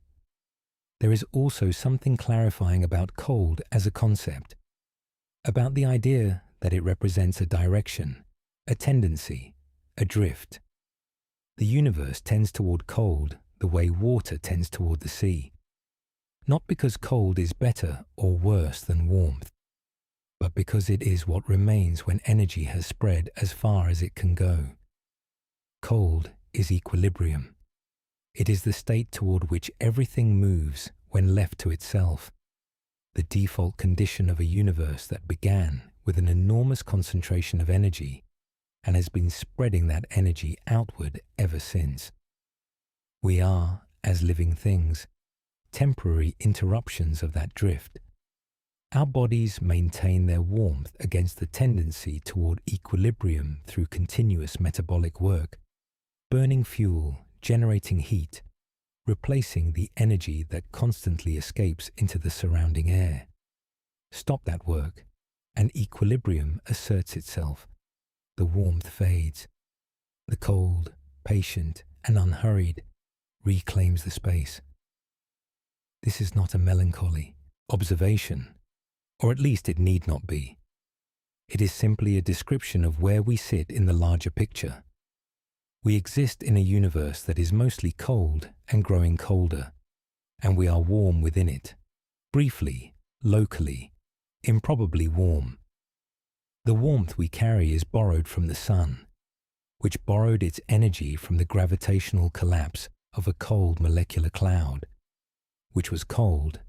There is also something clarifying about cold as a concept, about the idea that it represents a direction, a tendency, a drift. The universe tends toward cold the way water tends toward the sea, not because cold is better or worse than warmth, but because it is what remains when energy has spread as far as it can go. Cold is equilibrium. It is the state toward which everything moves when left to itself, the default condition of a universe that began with an enormous concentration of energy and has been spreading that energy outward ever since. We are, as living things, temporary interruptions of that drift. Our bodies maintain their warmth against the tendency toward equilibrium through continuous metabolic work, burning fuel, generating heat, replacing the energy that constantly escapes into the surrounding air. Stop that work, and equilibrium asserts itself. The warmth fades. The cold, patient, and unhurried reclaims the space. This is not a melancholy observation, or at least it need not be. It is simply a description of where we sit in the larger picture. We exist in a universe that is mostly cold and growing colder, and we are warm within it, briefly, locally, improbably warm. The warmth we carry is borrowed from the sun, which borrowed its energy from the gravitational collapse of a cold molecular cloud, which was cold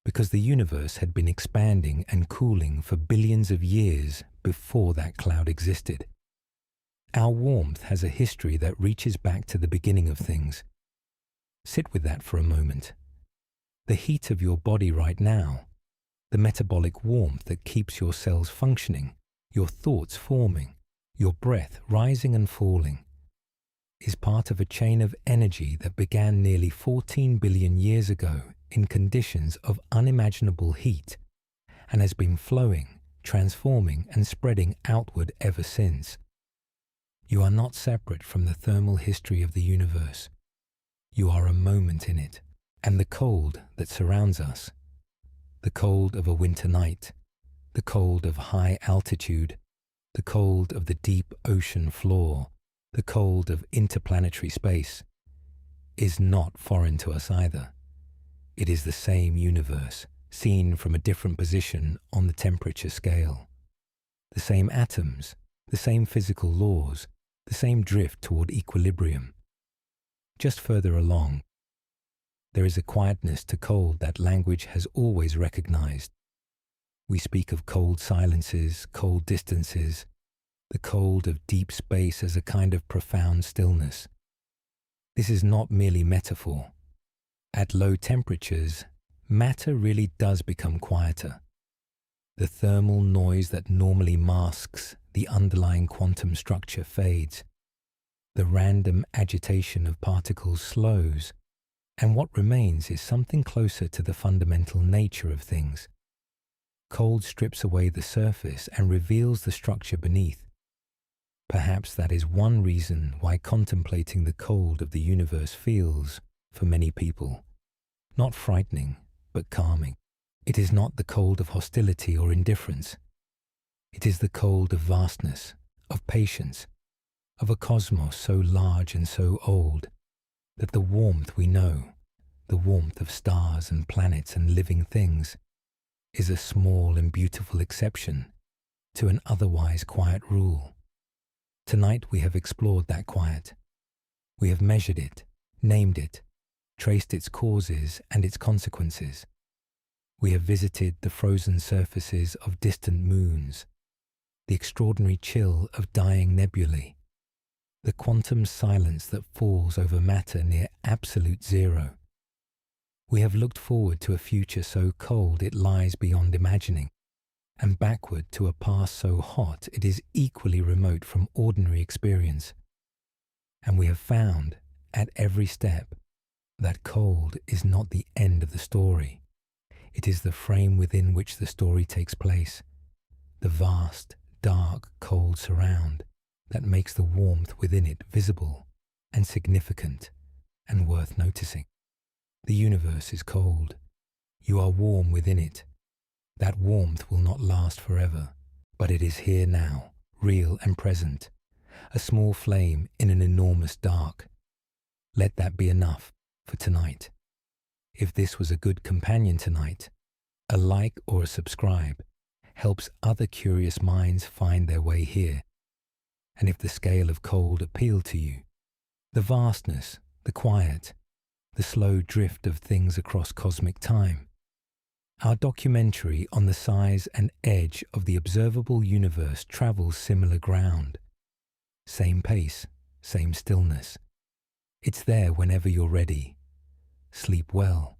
because the universe had been expanding and cooling for billions of years before that cloud existed. Our warmth has a history that reaches back to the beginning of things. Sit with that for a moment. The heat of your body right now, the metabolic warmth that keeps your cells functioning, your thoughts forming, your breath rising and falling, is part of a chain of energy that began nearly 14 billion years ago in conditions of unimaginable heat and has been flowing, transforming, and spreading outward ever since. You are not separate from the thermal history of the universe. You are a moment in it, and the cold that surrounds us, the cold of a winter night, the cold of high altitude, the cold of the deep ocean floor, the cold of interplanetary space, is not foreign to us either. It is the same universe, seen from a different position on the temperature scale. The same atoms, the same physical laws, the same drift toward equilibrium. Just further along, there is a quietness to cold that language has always recognized. We speak of cold silences, cold distances, the cold of deep space as a kind of profound stillness. This is not merely metaphor. At low temperatures, matter really does become quieter. The thermal noise that normally masks the underlying quantum structure fades. The random agitation of particles slows, and what remains is something closer to the fundamental nature of things. Cold strips away the surface and reveals the structure beneath. Perhaps that is one reason why contemplating the cold of the universe feels, for many people, not frightening, but calming. It is not the cold of hostility or indifference. It is the cold of vastness, of patience, of a cosmos so large and so old that the warmth we know, the warmth of stars and planets and living things, is a small and beautiful exception to an otherwise quiet rule. Tonight we have explored that quiet. We have measured it, named it, traced its causes and its consequences. We have visited the frozen surfaces of distant moons, the extraordinary chill of dying nebulae, the quantum silence that falls over matter near absolute zero. We have looked forward to a future so cold it lies beyond imagining, and backward to a past so hot it is equally remote from ordinary experience. And we have found, at every step, that cold is not the end of the story. It is the frame within which the story takes place, the vast, dark, cold surround that makes the warmth within it visible and significant and worth noticing. The universe is cold. You are warm within it. That warmth will not last forever, but it is here now, real and present, a small flame in an enormous dark. Let that be enough for tonight. If this was a good companion tonight, a like or a subscribe helps other curious minds find their way here. And if the scale of cold appealed to you, the vastness, the quiet, the slow drift of things across cosmic time, our documentary on the size and edge of the observable universe travels similar ground. Same pace, same stillness. It's there whenever you're ready. Sleep well.